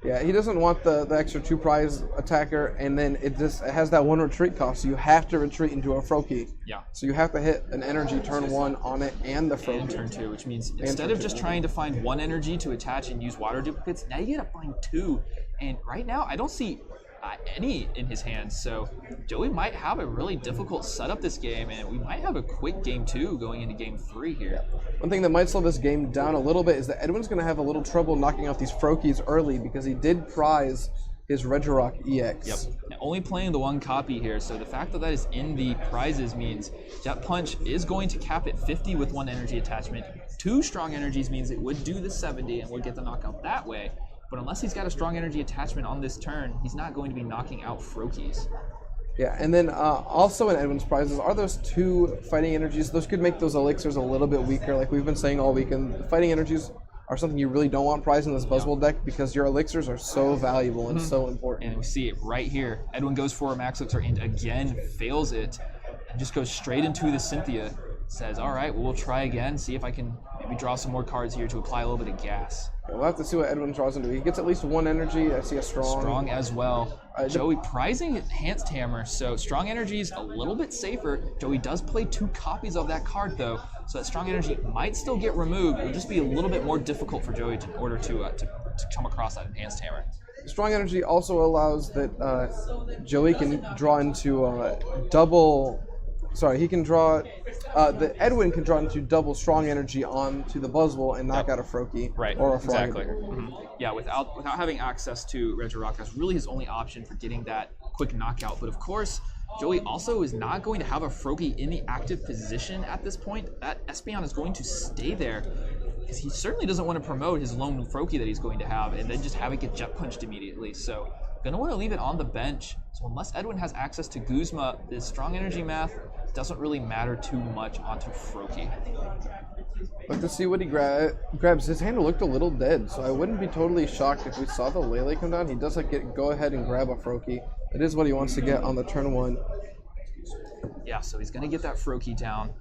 Yeah, he doesn't want the extra 2 prize attacker, and then it has that 1 retreat cost, so you have to retreat into a Froakie. Yeah. So you have to hit an energy turn 1 on it and the Froakie. And turn 2, which means instead of just trying to find 1 energy to attach and use water duplicates, now you gotta find 2. And right now, I don't see any in his hands, so Joey might have a really difficult setup this game, and we might have a quick game 2 going into game 3 here. One thing that might slow this game down a little bit is that Edwin's going to have a little trouble knocking out these Froakies early because he did prize his Regirock EX. Yep. Now, only playing the 1 copy here, so the fact that that is in the prizes means Jet Punch is going to cap at 50 with 1 energy attachment. 2 strong energies means it would do the 70 and would get the knockout that way. But unless he's got a strong energy attachment on this turn, he's not going to be knocking out Froakies. Yeah, and then also in Edwin's prizes are those 2 fighting energies. Those could make those elixirs a little bit weaker, like we've been saying all weekend. Fighting energies are something you really don't want prized in this Buzzwole deck because your elixirs are so valuable and so important. And we see it right here. Edwin goes for a Max Elixir and again fails it, and just goes straight into the Cynthia. Says, all right, well, we'll try again, see if I can maybe draw some more cards here to apply a little bit of gas. Yeah, we'll have to see what Edwin draws into. He gets at least 1 energy. I see a strong. Strong as well. Joey prizing Enhanced Hammer, so strong energy is a little bit safer. Joey does play 2 copies of that card, though, so that strong energy might still get removed. It would just be a little bit more difficult for Joey in order to come across that Enhanced Hammer. Strong energy also allows that Joey can draw into double. Sorry, he can draw. The Edwin can draw into double strong energy onto the Buzzwole and knock out a Froakie or a Frog. Exactly. Yeah, without having access to Regirock, that's really his only option for getting that quick knockout. But of course, Joey also is not going to have a Froakie in the active position at this point. That Espeon is going to stay there because he certainly doesn't want to promote his lone Froakie that he's going to have and then just have it get Jet Punched immediately. So gonna want to leave it on the bench. So unless Edwin has access to Guzma, this strong energy math doesn't really matter too much onto Froakie. But to see what he grabs, his hand looked a little dead, so I wouldn't be totally shocked if we saw the Lele come down. He does go ahead and grab a Froakie. It is what he wants to get on the turn 1. Yeah, so he's going to get that Froakie down.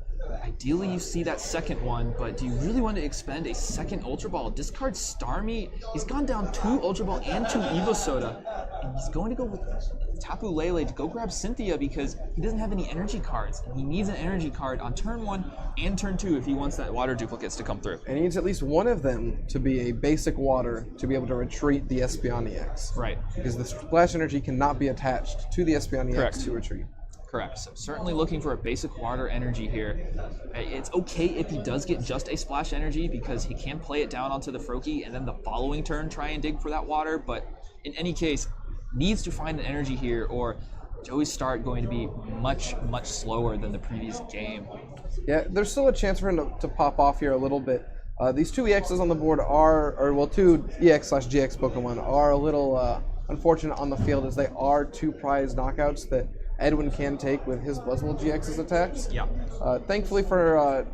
Ideally, you see that second one, but do you really want to expend a second Ultra Ball? Discard Starmie. He's gone down 2 Ultra Ball and 2 Evo Soda, and he's going to go with Tapu Lele to go grab Cynthia because he doesn't have any energy cards, and he needs an energy card on turn 1 and turn 2 if he wants that water duplicates to come through. And he needs at least one of them to be a basic water to be able to retreat the Espeon EX. Right. Because the Splash Energy cannot be attached to the Espeon EX Correct. to retreat. Correct. So certainly looking for a basic water energy here. It's okay if he does get just a splash energy because he can play it down onto the Froakie and then the following turn try and dig for that water. But in any case, needs to find an energy here or Joey's start going to be much, much slower than the previous game. Yeah, there's still a chance for him to pop off here a little bit. These two EXs on the board two EX/GX Pokemon are a little unfortunate on the field as they are 2 prize knockouts that Edwin can take with his Buzzwole GX's attacks. Yeah. Thankfully for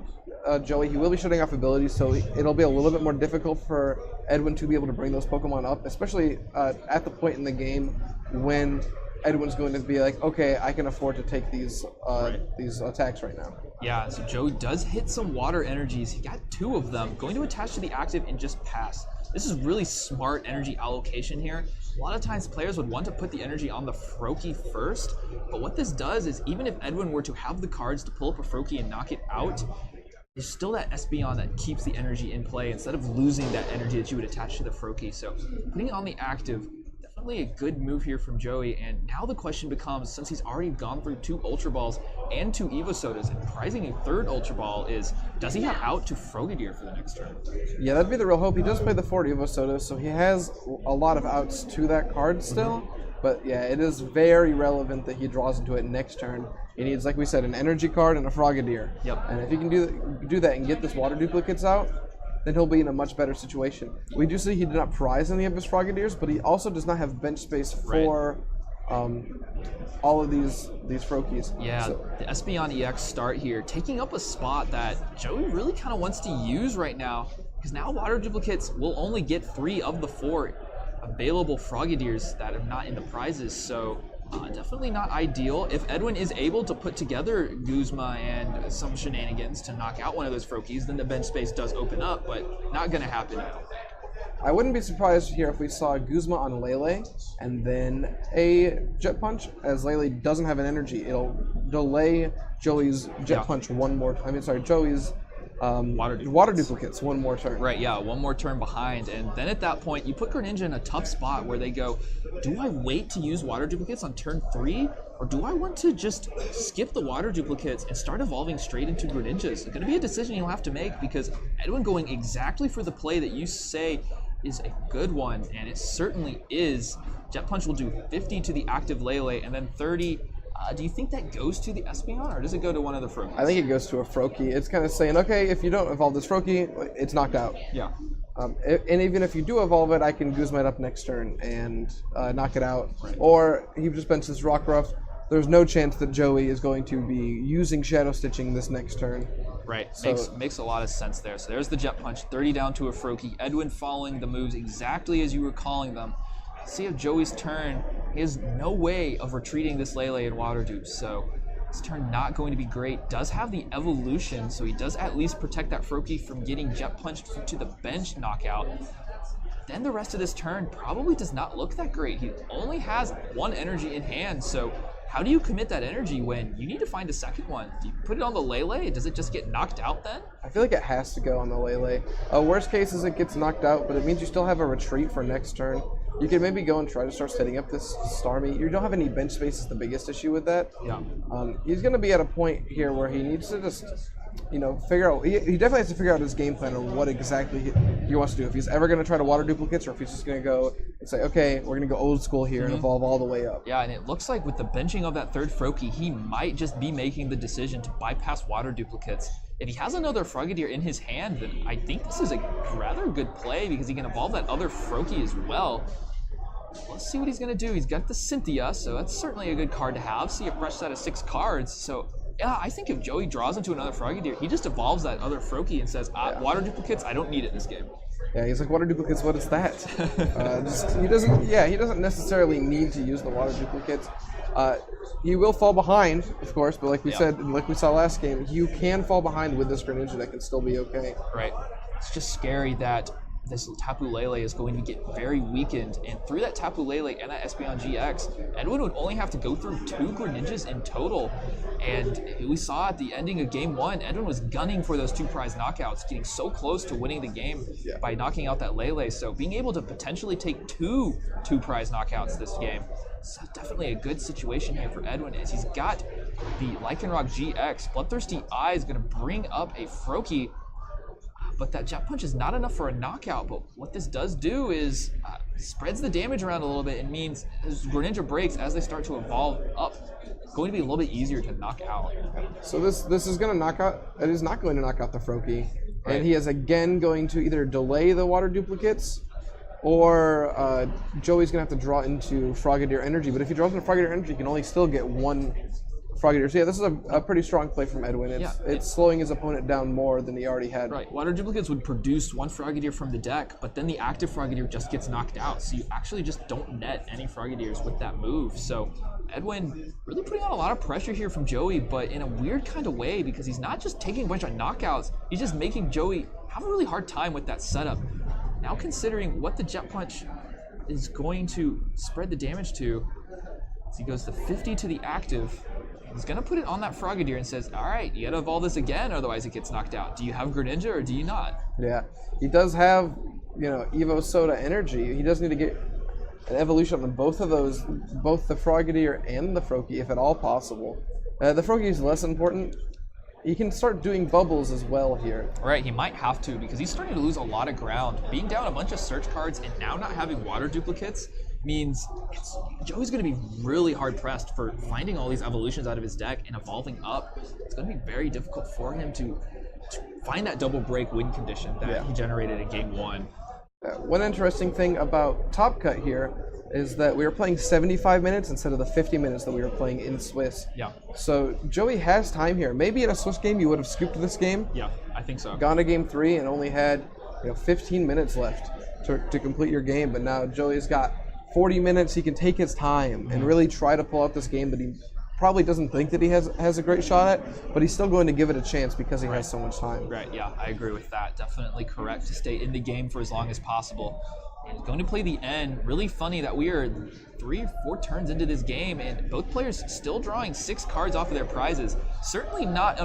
Joey, he will be shutting off abilities, so it'll be a little bit more difficult for Edwin to be able to bring those Pokemon up, especially at the point in the game when Edwin's going to be like, okay, I can afford to take these attacks right now. Yeah, so Joey does hit some water energies. He got 2 of them, going to attach to the active and just pass. This is really smart energy allocation here. A lot of times players would want to put the energy on the Froakie first, but what this does is even if Edwin were to have the cards to pull up a Froakie and knock it out, there's still that Espeon that keeps the energy in play instead of losing that energy that you would attach to the Froakie. So putting it on the active, definitely a good move here from Joey. And now the question becomes, since he's already gone through 2 Ultra Balls and 2 Evo Sodas, and prizing a 3rd Ultra Ball is, does he have out to Frogadier for the next turn? Yeah, that'd be the real hope. He does play the 4 Evo Sodas, so he has a lot of outs to that card still. But yeah, it is very relevant that he draws into it next turn. He needs, like we said, an energy card and a Frogadier. Yep. And if he can do that and get this water duplicates out, then he'll be in a much better situation. We do see he did not prize any of his Frogadiers, but he also does not have bench space for all of these Froakies. Yeah, so the Espeon EX start here, taking up a spot that Joey really kind of wants to use right now, because now water duplicates will only get 3 of the 4 available Frogadiers that are not in the prizes, so definitely not ideal. If Edwin is able to put together Guzma and some shenanigans to knock out one of those Froakies, then the bench space does open up, but not going to happen. I wouldn't be surprised here if we saw Guzma on Lele and then a Jet Punch, as Lele doesn't have an energy. It'll delay Joey's Jet Punch Joey's water duplicates one more turn. Right, yeah, one more turn behind. And then at that point, you put Greninja in a tough spot where they go, do I wait to use water duplicates on turn 3? Or do I want to just skip the water duplicates and start evolving straight into Greninjas? It's going to be a decision you'll have to make because Edwin going exactly for the play that you say is a good one, and it certainly is. Jet Punch will do 50 to the active Lele and then 30. Do you think that goes to the Espeon, or does it go to one of the Froakies? I think it goes to a Froakie. It's kind of saying, okay, if you don't evolve this Froakie, it's knocked out. Yeah. And even if you do evolve it, I can Guzma it up next turn and knock it out. Right. Or he just benches Rockruff. There's no chance that Joey is going to be using Shadow Stitching this next turn. Right, So, makes a lot of sense there. So there's the Jet Punch, 30 down to a Froakie. Edwin following the moves exactly as you were calling them. See if Joey's turn, he has no way of retreating this Lele and Water Dupe, so his turn not going to be great. Does have the evolution, so he does at least protect that Froakie from getting Jet Punched to the bench knockout. Then the rest of this turn probably does not look that great. He only has 1 energy in hand, so how do you commit that energy when you need to find a second one? Do you put it on the Lele? Does it just get knocked out then? I feel like it has to go on the Lele. Worst case is it gets knocked out, but it means you still have a retreat for next turn. You can maybe go and try to start setting up this Starmie. You don't have any bench space is the biggest issue with that. Yeah. He's going to be at a point here where he needs to just, figure out. He definitely has to figure out his game plan on what exactly he wants to do. If he's ever going to try to water duplicates, or if he's just going to go and say, okay, we're going to go old school here and evolve all the way up. Yeah, and it looks like with the benching of that 3rd Froakie, he might just be making the decision to bypass water duplicates. If he has another Frogadier in his hand, then I think this is a rather good play because he can evolve that other Froakie as well. Let's see what he's going to do. He's got the Cynthia, so that's certainly a good card to have. See a fresh set of 6 cards. So, yeah, I think if Joey draws into another Frogadier, he just evolves that other Froakie and says, water duplicates, I don't need it this game. Yeah, he's like, water duplicates, what is that? He doesn't necessarily need to use the water duplicates. He will fall behind, of course, but like we said, like we saw last game, you can fall behind with this Greninja that can still be okay. Right. It's just scary that this Tapu Lele is going to get very weakened, and through that Tapu Lele and that Espeon GX, Edwin would only have to go through 2 Greninjas in total, and we saw at the ending of Game 1, Edwin was gunning for those 2 prize knockouts, getting so close to winning the game by knocking out that Lele, so being able to potentially take 2 prize knockouts this game, it's definitely a good situation here for Edwin, as he's got the Lycanroc GX. Bloodthirsty Eye is going to bring up a Froakie, but that Jet Punch is not enough for a knockout. But what this does do is spreads the damage around a little bit and means as Greninja breaks, as they start to evolve up, it's going to be a little bit easier to knock out. So this is going to knock out, it is not going to knock out the Froakie. Right. And he is again going to either delay the water duplicates, or Joey's going to have to draw into Frogadier Energy. But if he draws into Frogadier Energy, he can only still get one Frogadier. So yeah, this is a pretty strong play from Edwin. It's slowing his opponent down more than he already had. Right. Water duplicates would produce one Frogadier from the deck, but then the active Frogadier just gets knocked out. So you actually just don't net any Frogadiers with that move. So Edwin really putting on a lot of pressure here from Joey, but in a weird kind of way, because he's not just taking a bunch of knockouts, he's just making Joey have a really hard time with that setup. Now considering what the Jet Punch is going to spread the damage to, as he goes to 50 to the active, he's going to put it on that Frogadier and says, all right, you got to evolve this again, otherwise it gets knocked out. Do you have Greninja or do you not? Yeah, he does have, Evo Soda Energy. He does need to get an evolution on both of those, both the Frogadier and the Froakie, if at all possible. The Froakie is less important. He can start doing bubbles as well here. Right, he might have to, because he's starting to lose a lot of ground. Being down a bunch of search cards and now not having water duplicates means Joey's going to be really hard pressed for finding all these evolutions out of his deck and evolving up. It's going to be very difficult for him to find that double break win condition that he generated in game 1. One interesting thing about Top Cut here is that we were playing 75 minutes instead of the 50 minutes that we were playing in Swiss. Yeah. So Joey has time here. Maybe in a Swiss game you would have scooped this game. Yeah, I think so. Gone to game 3 and only had 15 minutes left to complete your game. But now Joey's got 40 minutes. He can take his time and really try to pull out this game that he probably doesn't think that he has a great shot at, but he's still going to give it a chance because he has so much time. Right, yeah, I agree with that. Definitely correct to stay in the game for as long as possible. And he's going to play the end. Really funny that we are 3 or 4 turns into this game and both players still drawing 6 cards off of their prizes. Certainly not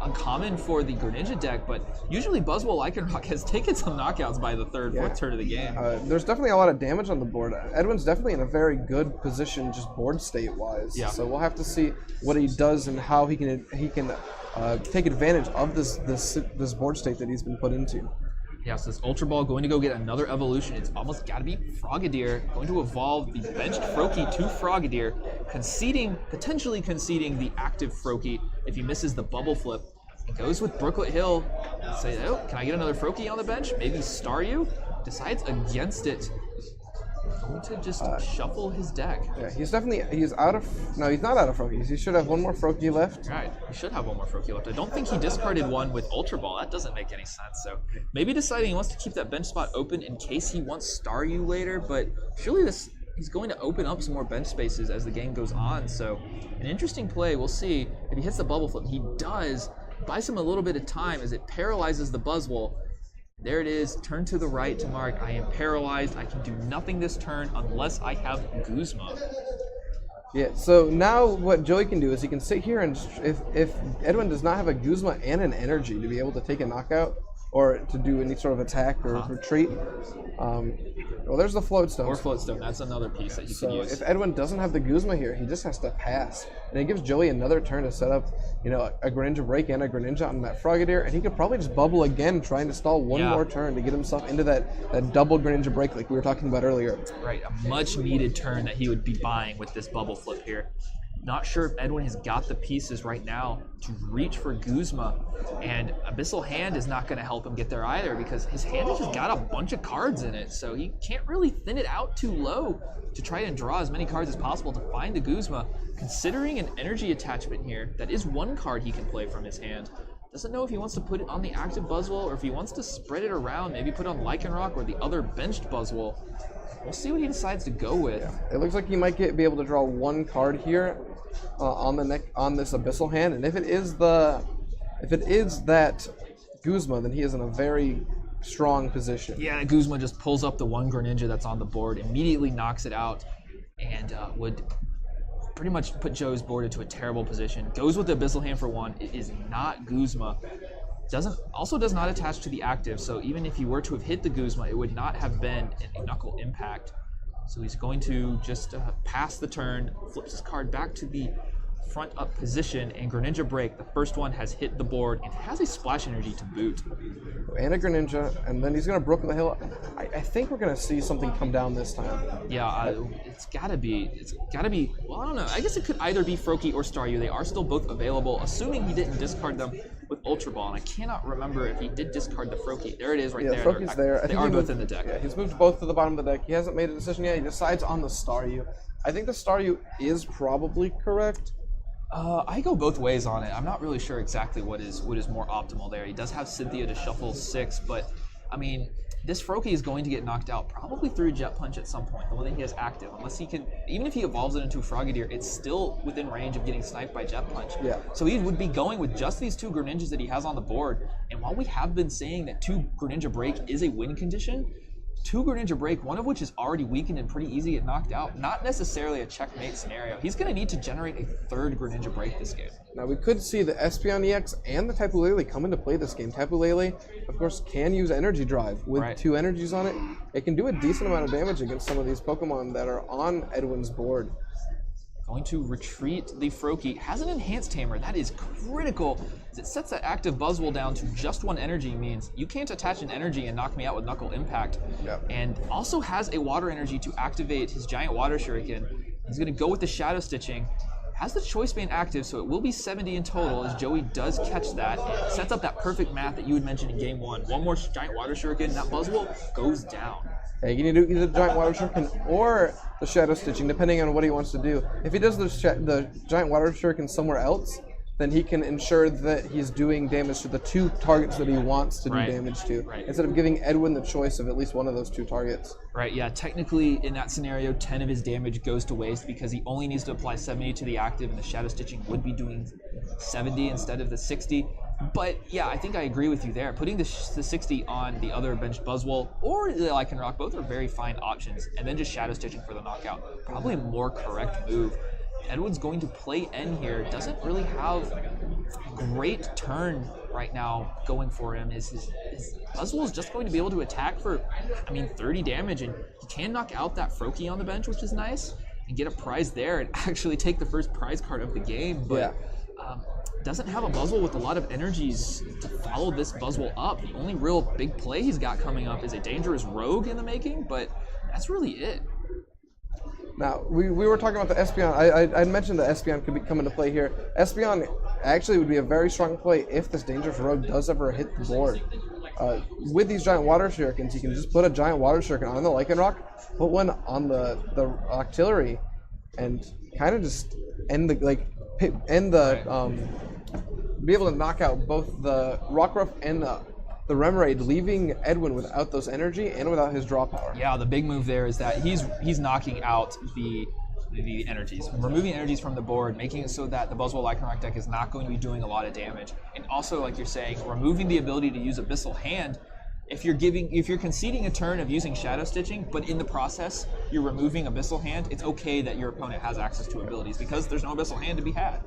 uncommon for the Greninja deck, but usually Buzzwole Lycanroc has taken some knockouts by the 3rd, 4th turn of the game. There's definitely a lot of damage on the board. Edwin's definitely in a very good position just board state-wise. Yeah. So we'll have to see what he does and how he can take advantage of this board state that he's been put into. Yeah, so this Ultra Ball going to go get another evolution. It's almost got to be Frogadier. Going to evolve the benched Froakie to Frogadier, potentially conceding the active Froakie if he misses the bubble flip. It goes with Brooklet Hill. Say, oh, can I get another Froakie on the bench? Maybe Staryu? Decides against it. Going to just shuffle his deck. Yeah, he's not out of Froakies. He should have one more Froakie left. Right, he should have one more Froakie left. I don't think he discarded one with Ultra Ball. That doesn't make any sense. So maybe deciding he wants to keep that bench spot open in case he wants Staryu later, but surely he's going to open up some more bench spaces as the game goes on. So an interesting play. We'll see if he hits the bubble flip. He does. Buys him a little bit of time as it paralyzes the Buzzwole. There it is, turn to the right to mark, I am paralyzed, I can do nothing this turn unless I have Guzma. Yeah, so now what Joey can do is he can sit here and if Edwin does not have a Guzma and an energy to be able to take a knockout or to do any sort of attack or retreat, well, there's the Float Stone. Or Float Stone, that's another piece that you can use. If Edwin doesn't have the Guzma here, he just has to pass. And it gives Joey another turn to set up, a Greninja break and a Greninja on that Frogadier, and he could probably just bubble again, trying to stall one more turn to get himself into that double Greninja break like we were talking about earlier. Right, a much needed turn that he would be buying with this bubble flip here. Not sure if Edwin has got the pieces right now to reach for Guzma, and Abyssal Hand is not going to help him get there either because his hand has just got a bunch of cards in it, so he can't really thin it out too low to try and draw as many cards as possible to find the Guzma. Considering an energy attachment here, that is one card he can play from his hand. Doesn't know if he wants to put it on the active Buzzwole or if he wants to spread it around, maybe put on Lycanroc or the other benched Buzzwole. We'll see what he decides to go with. Yeah. It looks like he might be able to draw one card here on this Abyssal Hand, and if it is that Guzma, then he is in a very strong position. Yeah, Guzma just pulls up the one Greninja that's on the board, immediately knocks it out, and would pretty much put Joe's board into a terrible position. Goes with the Abyssal Hand for one. It is not Guzma. Also does not attach to the active, so even if he were to have hit the Guzma, it would not have been a knuckle impact. So he's going to just pass the turn, flips his card back to the front up position, and Greninja Break, the first one, has hit the board and has a splash energy to boot. And a Greninja, and then he's going to Brook the Hill. I think we're going to see something come down this time. Yeah, it's gotta be, well, I don't know. I guess it could either be Froakie or Staryu. They are still both available, assuming he didn't discard them with Ultra Ball, and I cannot remember if he did discard the Froakie. There it is right there. Yeah, Froakie's there. They are both in the deck. Yeah, he's moved both to the bottom of the deck. He hasn't made a decision yet. He decides on the Staryu. I think the Staryu is probably correct. I go both ways on it. I'm not really sure exactly what is more optimal there. He does have Cynthia to shuffle 6, but I mean, this Froakie is going to get knocked out probably through Jet Punch at some point, the one that he has active. Unless he can, even if he evolves it into a Frogadier, it's still within range of getting sniped by Jet Punch. Yeah. So he would be going with just these 2 Greninjas that he has on the board. And while we have been saying that 2 Greninja Break is a win condition, 2 Greninja Break, one of which is already weakened and pretty easy to get knocked out, not necessarily a checkmate scenario. He's going to need to generate a 3rd Greninja Break this game. Now, we could see the Espeon EX and the Tapu Lele come into play this game. Tapu Lele, of course, can use Energy Drive. With 2 energies on it, it can do a decent amount of damage against some of these Pokemon that are on Edwin's board. Going to retreat the Froakie. Has an Enhanced Tamer. That is critical. As it sets that active Buzzwole down to just 1 energy, means you can't attach an energy and knock me out with Knuckle Impact. Yep. And also has a Water Energy to activate his Giant Water Shuriken. He's going to go with the Shadow Stitching. Has the Choice Band active, so it will be 70 in total, as Joey does catch that. It sets up that perfect math that you had mentioned in Game 1. One more Giant Water Shuriken, that Buzzwole goes down. Yeah, you can do either the Giant Water Shuriken or the Shadow Stitching, depending on what he wants to do. If he does the Giant Water Shuriken somewhere else, then he can ensure that he's doing damage to the 2 targets that he wants to do damage to, instead of giving Edwin the choice of at least one of those 2 targets. Right, yeah, technically in that scenario, 10 of his damage goes to waste because he only needs to apply 70 to the active, and the Shadow Stitching would be doing 70 instead of the 60. But yeah, I think I agree with you there. Putting the 60 on the other benched Buzzwole or the Lycanroc, both are very fine options, and then just Shadow Stitching for the knockout. Probably a more correct move. Edwin's going to play N here. Doesn't really have a great turn right now going for him. His Buzzwole is just going to be able to attack for, 30 damage, and he can knock out that Froakie on the bench, which is nice, and get a prize there and actually take the first prize card of the game. But doesn't have a Buzzwole with a lot of energies to follow this Buzzwole up. The only real big play he's got coming up is a dangerous Rogue in the making, but that's really it. Now, we were talking about the Espeon. I mentioned that Espeon could come into play here. Espeon actually would be a very strong play if this Dangerous Rogue does ever hit the board. With these Giant Water Shurikens, you can just put a Giant Water Shuriken on the Lycanroc, put one on the Octillery, and kind of just be able to knock out both the Rockruff and the Remoraid, leaving Edwin without those energy and without his draw power. Yeah, the big move there is that he's knocking out the energies, removing energies from the board, making it so that the Buzzwole Lycanroc deck is not going to be doing a lot of damage. And also, like you're saying, removing the ability to use Abyssal Hand. If you're conceding a turn of using Shadow Stitching, but in the process you're removing Abyssal Hand, it's okay that your opponent has access to abilities because there's no Abyssal Hand to be had.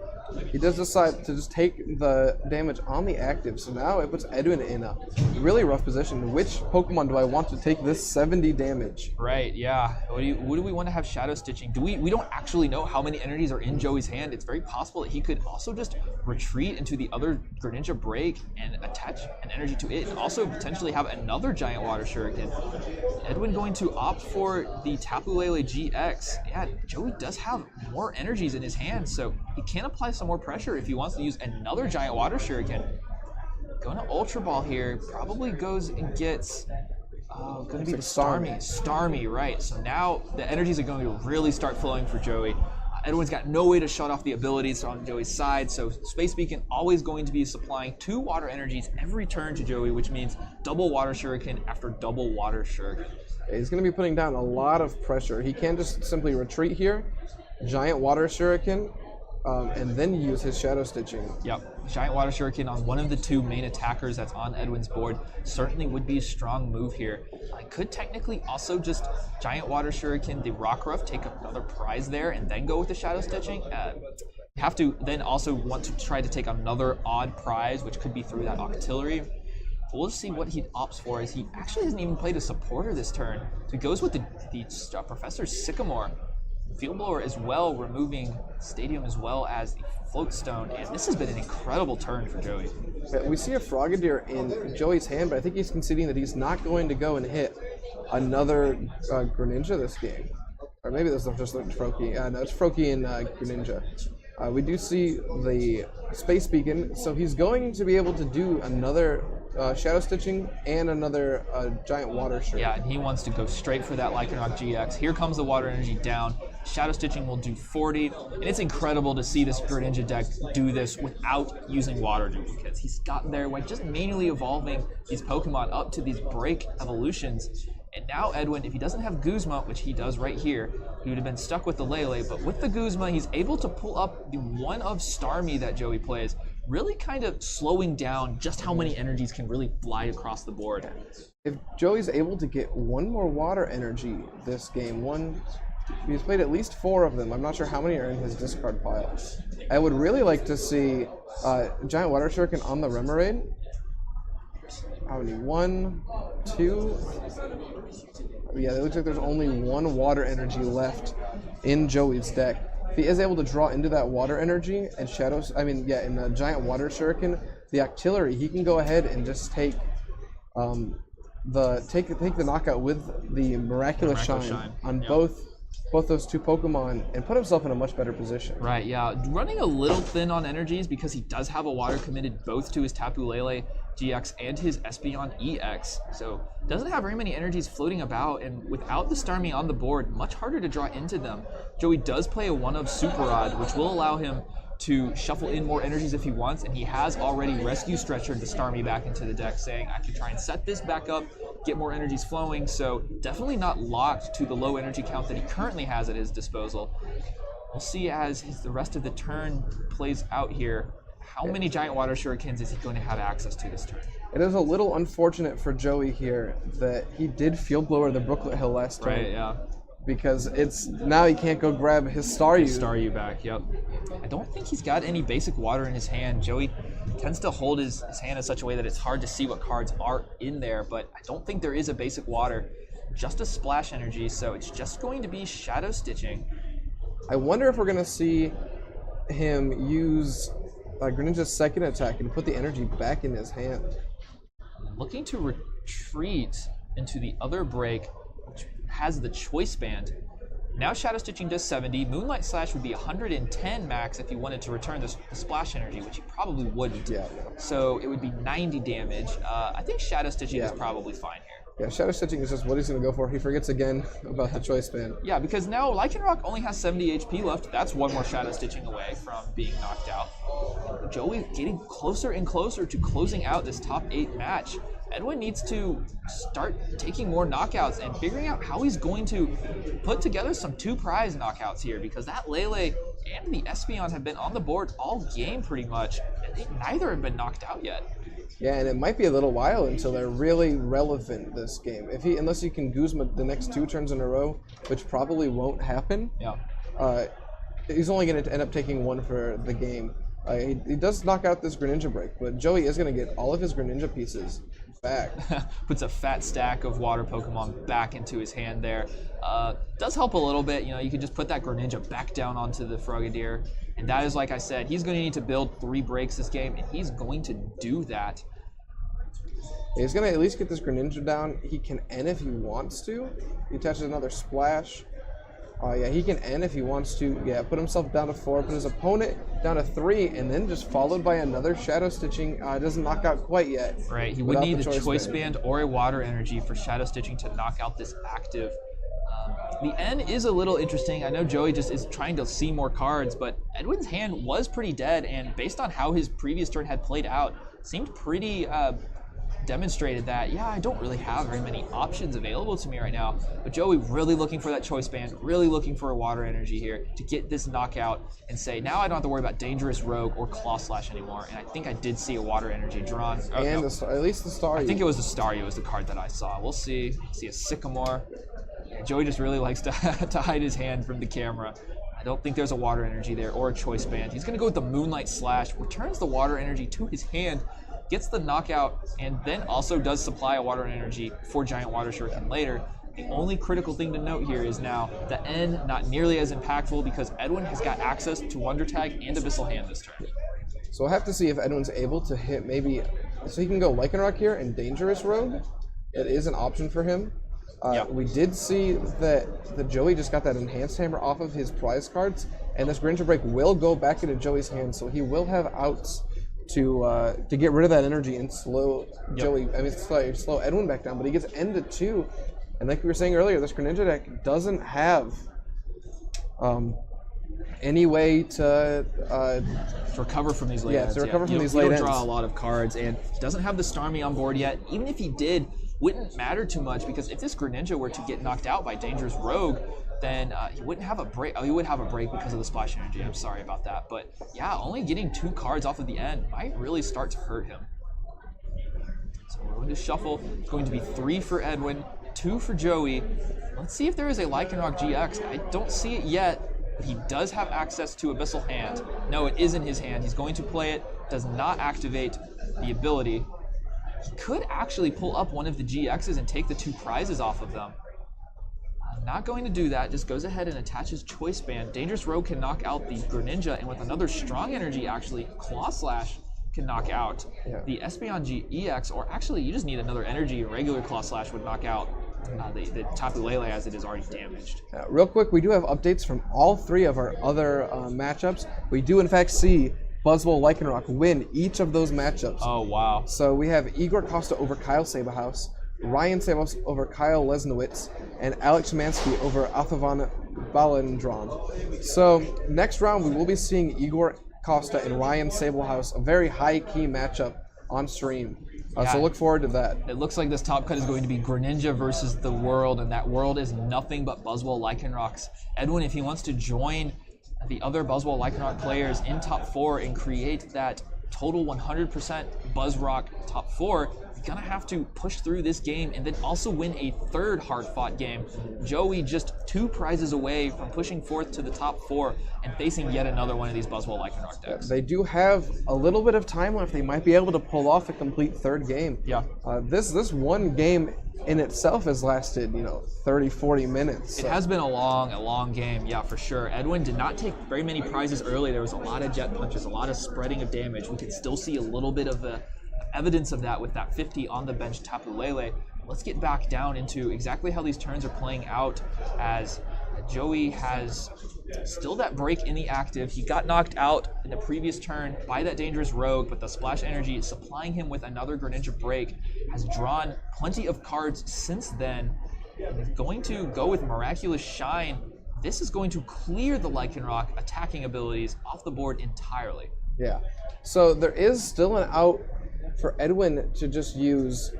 He does decide to just take the damage on the active, so now it puts Edwin in a really rough position. Which Pokemon do I want to take this 70 damage? Right, yeah. What do we want to have Shadow Stitching? We don't actually know how many energies are in Joey's hand. It's very possible that he could also just retreat into the other Greninja Break and attach an energy to it, and also potentially have another Giant Water Shuriken. Edwin going to opt for the Tapu Lele GX. Yeah, Joey does have more energies in his hand, so he can apply some more pressure if he wants to use another Giant Water Shuriken. Going to Ultra Ball here, probably goes and gets going to be the Starmie, right. So now the energies are going to really start flowing for Joey. Edwin's got no way to shut off the abilities on Joey's side, so Space Beacon always going to be supplying 2 water energies every turn to Joey, which means double Water Shuriken after double Water Shuriken. He's going to be putting down a lot of pressure. He can't just simply retreat here, Giant Water Shuriken, and then use his Shadow Stitching. Yep, Giant Water Shuriken on one of the 2 main attackers that's on Edwin's board certainly would be a strong move here. I could technically also just Giant Water Shuriken the Rockruff, take another prize there, and then go with the Shadow Stitching. Have to then also want to try to take another odd prize, which could be through that Octillery. We'll just see what he opts for, as he actually hasn't even played a supporter this turn. So he goes with the Professor Sycamore. Field Blower as well, removing Stadium as well as the Float Stone, and this has been an incredible turn for Joey. We see a Frogadier in Joey's hand, but I think he's conceding that he's not going to go and hit another Greninja this game. Or maybe this is just Froakie. No, it's Froakie and Greninja. We do see the Space Beacon, so he's going to be able to do another Shadow Stitching and another Giant Water Shuriken. Yeah, and he wants to go straight for that Lycanroc GX. Here comes the Water Energy down. Shadow Stitching will do 40, and it's incredible to see this Greninja deck do this without using Water duplicates. He's gotten there by just manually evolving these Pokemon up to these break evolutions. And now Edwin, if he doesn't have Guzma, which he does right here, he would have been stuck with the Lele, but with the Guzma, he's able to pull up the one of Starmie that Joey plays, really kind of slowing down just how many energies can really fly across the board. If Joey's able to get one more Water Energy this game, he's played at least 4 of them. I'm not sure how many are in his discard pile. I would really like to see Giant Water Shuriken on the Remoraid. How many? 1, 2. Yeah, it looks like there's only 1 Water Energy left in Joey's deck. If he is able to draw into that Water Energy and in the Giant Water Shuriken, the Octillery, he can go ahead and just take the knockout with the Miraculous Shine on both those 2 Pokemon and put himself in a much better position. Right, yeah. Running a little thin on energies because he does have a Water committed both to his Tapu Lele GX and his Espeon EX. So doesn't have very many energies floating about, and without the Starmie on the board, much harder to draw into them. Joey does play a one of Super Rod, which will allow him to shuffle in more energies if he wants, and he has already Rescue Stretchered the Starmie back into the deck, saying, I can try and set this back up, get more energies flowing, so definitely not locked to the low energy count that he currently has at his disposal. We'll see as the rest of the turn plays out here, how many Giant Water Shurikens is he going to have access to this turn? It is a little unfortunate for Joey here that he did Field Blower the Brooklet Hill last turn. Right, yeah. Because now he can't go grab his Staryu. Staryu back, yep. I don't think he's got any basic water in his hand. Joey tends to hold his hand in such a way that it's hard to see what cards are in there, but I don't think there is a basic water, just a Splash Energy, so it's just going to be Shadow Stitching. I wonder if we're going to see him use Greninja's second attack and put the energy back in his hand. Looking to retreat into the other break, which has the Choice Band. Now Shadow Stitching does 70. Moonlight Slash would be 110 max if you wanted to return the Splash Energy, which you probably wouldn't. Yeah. So it would be 90 damage. I think Shadow Stitching is probably fine here. Yeah, Shadow Stitching is just what he's going to go for. He forgets again about the Choice Band. Yeah, because now Lycanroc only has 70 HP left. That's one more Shadow Stitching away from being knocked out. Joey getting closer and closer to closing out this top 8 match. Edwin needs to start taking more knockouts and figuring out how he's going to put together some 2 prize knockouts here, because that Lele and the Espeon have been on the board all game pretty much, and neither have been knocked out yet. Yeah, and it might be a little while until they're really relevant this game. Unless he can Guzma the next 2 turns in a row, which probably won't happen. Yeah. He's only going to end up taking 1 for the game. He does knock out this Greninja break, but Joey is going to get all of his Greninja pieces back. Puts a fat stack of water Pokemon back into his hand there. Does help a little bit. You know, you can just put that Greninja back down onto the Frogadier. And that is, like I said, he's going to need to build 3 breaks this game, and he's going to do that. He's going to at least get this Greninja down. He can N if he wants to. He attaches another Splash. Yeah, he can N if he wants to. Yeah, put himself down to 4, put his opponent down to 3, and then just followed by another Shadow Stitching. Doesn't knock out quite yet. Right, he would need a Choice Band or a Water Energy for Shadow Stitching to knock out this active. The N is a little interesting. I know Joey just is trying to see more cards, but Edwin's hand was pretty dead, and based on how his previous turn had played out, seemed pretty demonstrated that, yeah, I don't really have very many options available to me right now. But Joey really looking for that Choice Band, really looking for a Water Energy here to get this knockout and say, now I don't have to worry about Dangerous Rogue or Claw Slash anymore. And I think I did see a Water Energy drawn. Oh, and no. At least the Staryu. I think it was the Staryu was the card that I saw. We'll see. See a Sycamore. Yeah, Joey just really likes to hide his hand from the camera. I don't think there's a Water Energy there or a Choice Band. He's going to go with the Moonlight Slash, returns the Water Energy to his hand, gets the knockout, and then also does supply a Water Energy for Giant Water Shuriken later. The only critical thing to note here is now the N not nearly as impactful because Edwin has got access to Wonder Tag and Abyssal Hand this turn. So we'll have to see if Edwin's able to hit maybe... So he can go Lycanroc here and Dangerous Rogue. It is an option for him. We did see that the Joey just got that Enhanced Hammer off of his prize cards, and this Greninja Break will go back into Joey's hands, so he will have outs to get rid of that energy and slow Joey. I mean, slow Edwin back down, but he gets ended too. And like we were saying earlier, this Greninja deck doesn't have any way to recover from these late ends. To recover from these late ends. You don't draw a lot of cards, and doesn't have the Starmie on board yet. Even if he did, wouldn't matter too much because if this Greninja were to get knocked out by Dangerous Rogue, then he wouldn't have a break. Oh, he would have a break because of the Splash Energy. I'm sorry about that. But yeah, only getting 2 cards off of the end might really start to hurt him. So we're going to shuffle. It's going to be 3 for Edwin, 2 for Joey. Let's see if there is a Lycanroc GX. I don't see it yet, but he does have access to Abyssal Hand. No, it is in his hand. He's going to play it. Does not activate the ability. He could actually pull up one of the GXs and take the 2 prizes off of them. Not going to do that, just goes ahead and attaches Choice Band. Dangerous Rogue can knock out the Greninja, and with another Strong Energy, actually, Claw Slash can knock out the Espeon EX, or actually, you just need another energy. A regular Claw Slash would knock out the Tapu Lele as it is already damaged. Real quick, we do have updates from all 3 of our other matchups. We do, in fact, see Buzzwole Lycanroc win each of those matchups. Oh, wow. So we have Igor Costa over Kyle Sabahouse, Ryan Sabos over Kyle Lesnowitz, and Alex Mansky over Althavan Balendron. So next round we will be seeing Igor Costa and Ryan Sablehouse, a very high-key matchup on stream. So look forward to that. It looks like this top cut is going to be Greninja versus the World, and that World is nothing but Buzzwole Lycanrocs. Edwin, if he wants to join the other Buzzwole Lycanroc players in top 4 and create that total 100% Buzzrock top 4, he's gonna have to push through this game and then also win a 3rd hard-fought game. Joey just 2 prizes away from pushing forth to the top 4 and facing yet another one of these Buzzwole Lycanroc decks. They do have a little bit of time left. They might be able to pull off a complete 3rd game. Yeah. This one game in itself has lasted, 30, 40 minutes. So. It has been a long game, yeah, for sure. Edwin did not take very many prizes early. There was a lot of jet punches, a lot of spreading of damage. We could still see a little bit of the evidence of that with that 50 on the bench Tapu Lele. Let's get back down into exactly how these turns are playing out, as Joey has still that break in the active. He got knocked out in the previous turn by that Dangerous Rogue, but the Splash Energy supplying him with another Greninja break, has drawn plenty of cards since then. And is going to go with Miraculous Shine. This is going to clear the Lycanroc attacking abilities off the board entirely. Yeah. So there is still an out for Edwin to just use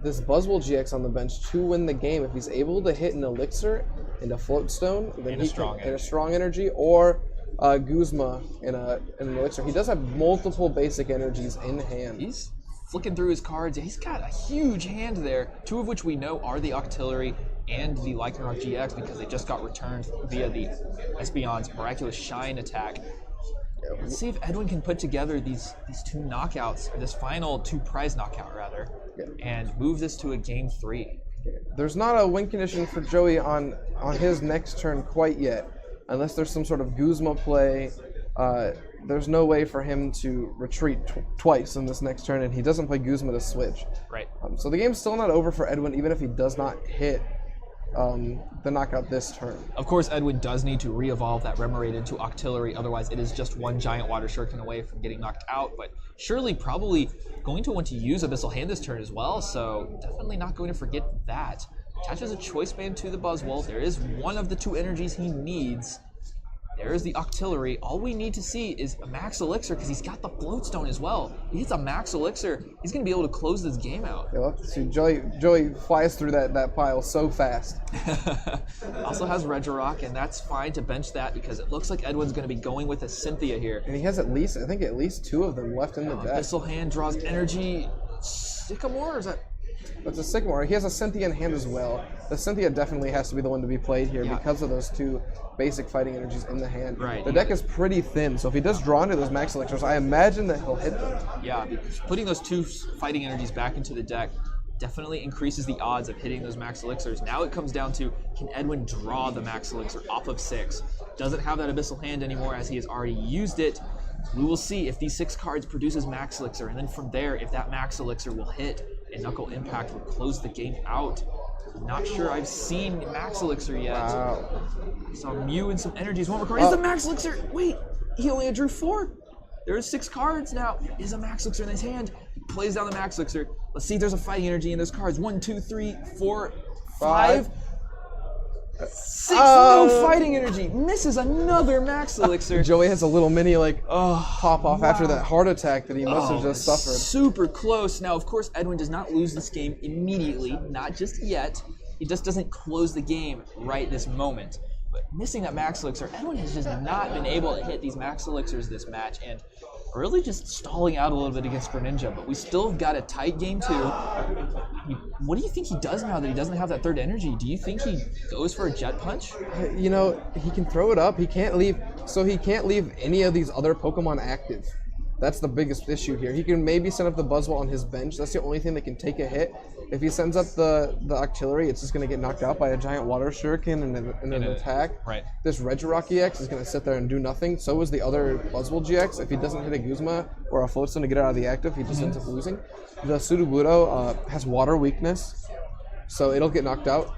this Buzzwole GX on the bench to win the game. If he's able to hit an Elixir and a Float Stone, then he can, and a Strong Energy, or Guzma and an Elixir. He does have multiple basic energies in hand. He's flicking through his cards. He's got a huge hand there, 2 of which we know are the Octillery and the Lycanroc GX because they just got returned via the Espeon's Miraculous Shine attack. Let's see if Edwin can put together these 2 knockouts, or this final 2 prize knockout rather, and move this to a game 3. There's not a win condition for Joey on his next turn quite yet, unless there's some sort of Guzma play. There's no way for him to retreat twice in this next turn, and he doesn't play Guzma to switch. Right. So the game's still not over for Edwin, even if he does not hit the knockout this turn. Of course, Edwin does need to re-evolve that Remoraid into Octillery, otherwise it is just 1 giant Water Shuriken away from getting knocked out, but surely probably going to want to use Abyssal Hand this turn as well, so definitely not going to forget that. Attaches a Choice Band to the Buzzwole. There is one of the 2 energies he needs. There is the Octillery. All we need to see is a Max Elixir because he's got the Float Stone as well. He hits a Max Elixir, he's going to be able to close this game out. Yeah, we'll have to see. Joey flies through that pile so fast. Also has Regirock, and that's fine to bench that because it looks like Edwin's going to be going with a Cynthia here. And he has at least 2 of them left in the deck. Abyssal Hand draws energy. Sycamore, or is that... But the Sycamore, he has a Cynthia in hand as well. The Cynthia definitely has to be the one to be played here because of those 2 basic fighting energies in the hand. Right. The deck is pretty thin, so if he does draw into those Max Elixirs, I imagine that he'll hit them. Yeah, because putting those 2 fighting energies back into the deck definitely increases the odds of hitting those max elixirs. Now it comes down to, can Edwin draw the max elixir off of 6? Doesn't have that abyssal hand anymore as he has already used it. We will see if these 6 cards produces max elixir, and then from there, if that max elixir will hit, and Knuckle Impact will close the game out. Not sure I've seen max elixir yet. Wow. I saw Mew and some energies. One more card. Is the max elixir? Wait, he only drew 4. There are 6 cards now. Is a max elixir in his hand? He plays down the max elixir. Let's see if there's a fighting energy in those cards. 1, 2, 3, 4, 5. 6. No fighting energy. Misses another max elixir. Joey has a little mini pop off after that heart attack that he must have just suffered. Super close. Now, of course, Edwin does not lose this game immediately. Not just yet. He just doesn't close the game right this moment. But missing that max elixir, Edwin has just not been able to hit these max elixirs this match, and really just stalling out a little bit against Greninja. But we still have got a tight game too. What do you think he does now that he doesn't have that third energy? Do you think he goes for a Jet Punch? You know, he can throw it up. He can't leave any of these other Pokemon active. That's the biggest issue here. He can maybe send up the Buzzwole on his bench. That's the only thing that can take a hit. If he sends up the Octillery, it's just going to get knocked out by a giant Water Shuriken and an attack. Right. This Regirock EX is going to sit there and do nothing. So is the other Buzzwole GX. If he doesn't hit a Guzma or a Floatstone to get it out of the active, he just ends up losing. The Sudowoodo has water weakness, so it'll get knocked out.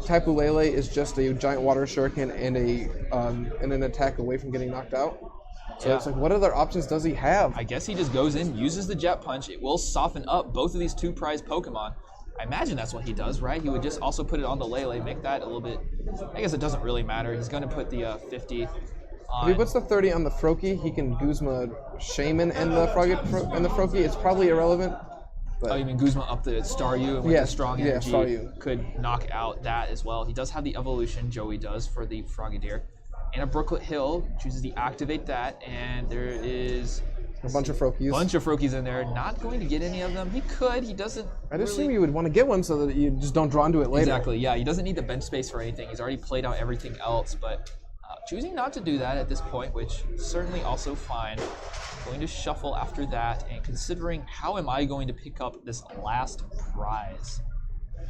Tapu Lele is just a giant Water Shuriken and an attack away from getting knocked out. So it's like, what other options does he have? I guess he just goes in, uses the Jet Punch. It will soften up both of these 2 prized Pokemon. I imagine that's what he does, right? He would just also put it on the Lele, make that a little bit... I guess it doesn't really matter. He's going to put the 50 on... If he puts the 30 on the Froakie, he can Guzma Shaman and the Froakie. It's probably irrelevant. But... Oh, you mean Guzma up the Staryu and with the strong energy Staryu could knock out that as well. He does have the evolution, Joey does, for the Frogadier. And a Brooklet Hill, chooses to activate that, and there is a bunch of Froakies. In there. Not going to get any of them. He could. He doesn't. I'd assume you would want to get one so that you just don't draw into it later. Exactly. Yeah. He doesn't need the bench space for anything. He's already played out everything else, but choosing not to do that at this point, which is certainly also fine. Going to shuffle after that, and considering how am I going to pick up this last prize.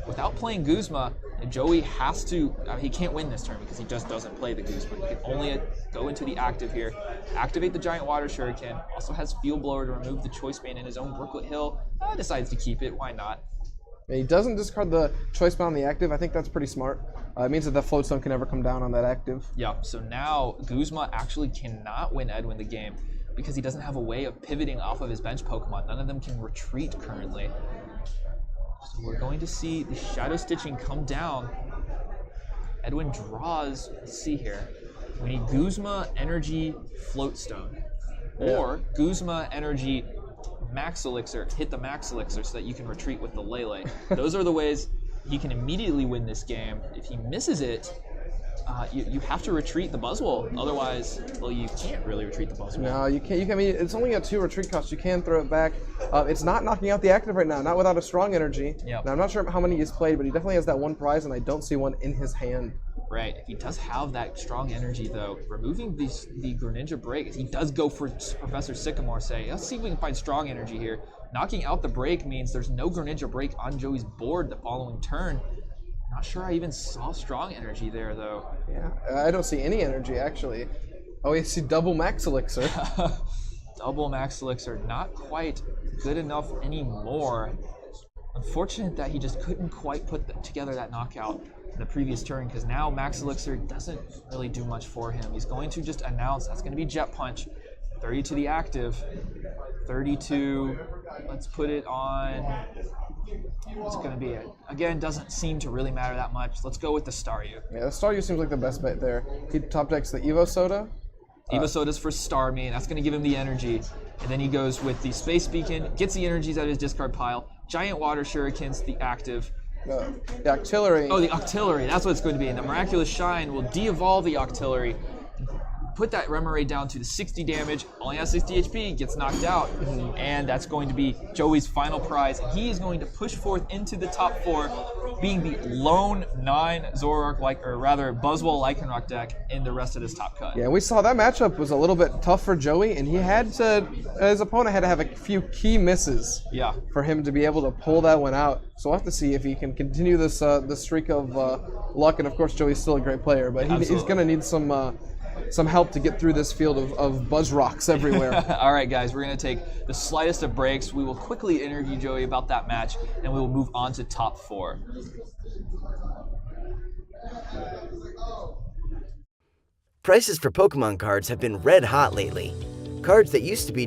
Without playing Guzma, Joey has to... he can't win this turn because he just doesn't play the Guzma. He can only go into the active here, activate the giant Water Shuriken, also has Field Blower to remove the Choice Band in his own Brooklet Hill, decides to keep it, why not? He doesn't discard the Choice Band on the active. I think that's pretty smart. It means that the Floatstone can never come down on that active. Yeah, so now Guzma actually cannot win Edwin the game because he doesn't have a way of pivoting off of his bench Pokemon. None of them can retreat currently. So we're going to see the Shadow Stitching come down. Edwin draws, let's see here. We need Guzma, Energy, Floatstone. Or Guzma, Energy, Max Elixir, hit the Max Elixir so that you can retreat with the Lele. Those are the ways he can immediately win this game. If he misses it, you have to retreat the Buzzwole. Otherwise, well, you can't really retreat the Buzzwole. No, you can't. I mean, it's only got 2 retreat costs. You can throw it back. It's not knocking out the active right now. Not without a strong energy. Yep. Now, I'm not sure how many he's played, but he definitely has that 1 prize, and I don't see one in his hand. Right. If he does have that strong energy, though, removing the Greninja break, he does go for Professor Sycamore, say, let's see if we can find strong energy here. Knocking out the break means there's no Greninja break on Joey's board the following turn. Not sure I even saw strong energy there, though. Yeah, I don't see any energy, actually. Oh, we see double Max Elixir. Double Max Elixir, not quite good enough anymore. Unfortunate that he just couldn't quite put together that knockout in the previous turn, because now Max Elixir doesn't really do much for him. He's going to just announce that's going to be Jet Punch. 30 to the active. 32, let's put it on... What's it going to be? Again, doesn't seem to really matter that much. Let's go with the Staryu. Yeah, the Staryu seems like the best bet there. He top decks the Evo Soda. Evo Soda's for Starmie. That's going to give him the energy. And then he goes with the Space Beacon, gets the energies out of his discard pile. Giant Water Shurikens, the active. The Octillery. Oh, the Octillery. That's what it's going to be. And the Miraculous Shine will de-evolve the Octillery. Put that Remoraid down to the 60 damage, only has 60 HP, gets knocked out, and that's going to be Joey's final prize. He is going to push forth into the top 4 being the lone 9 Zoroark or rather Buzzwole Lycanroc deck in the rest of this top cut. Yeah, we saw that matchup was a little bit tough for Joey, and his opponent had to have a few key misses for him to be able to pull that one out. So we'll have to see if he can continue this streak of luck. And of course, Joey's still a great player, but he's going to need some help to get through this field of buzz rocks everywhere. All right, guys, we're going to take the slightest of breaks. We will quickly interview Joey about that match, and we will move on to top 4. Prices for Pokemon cards have been red hot lately. Cards that used to be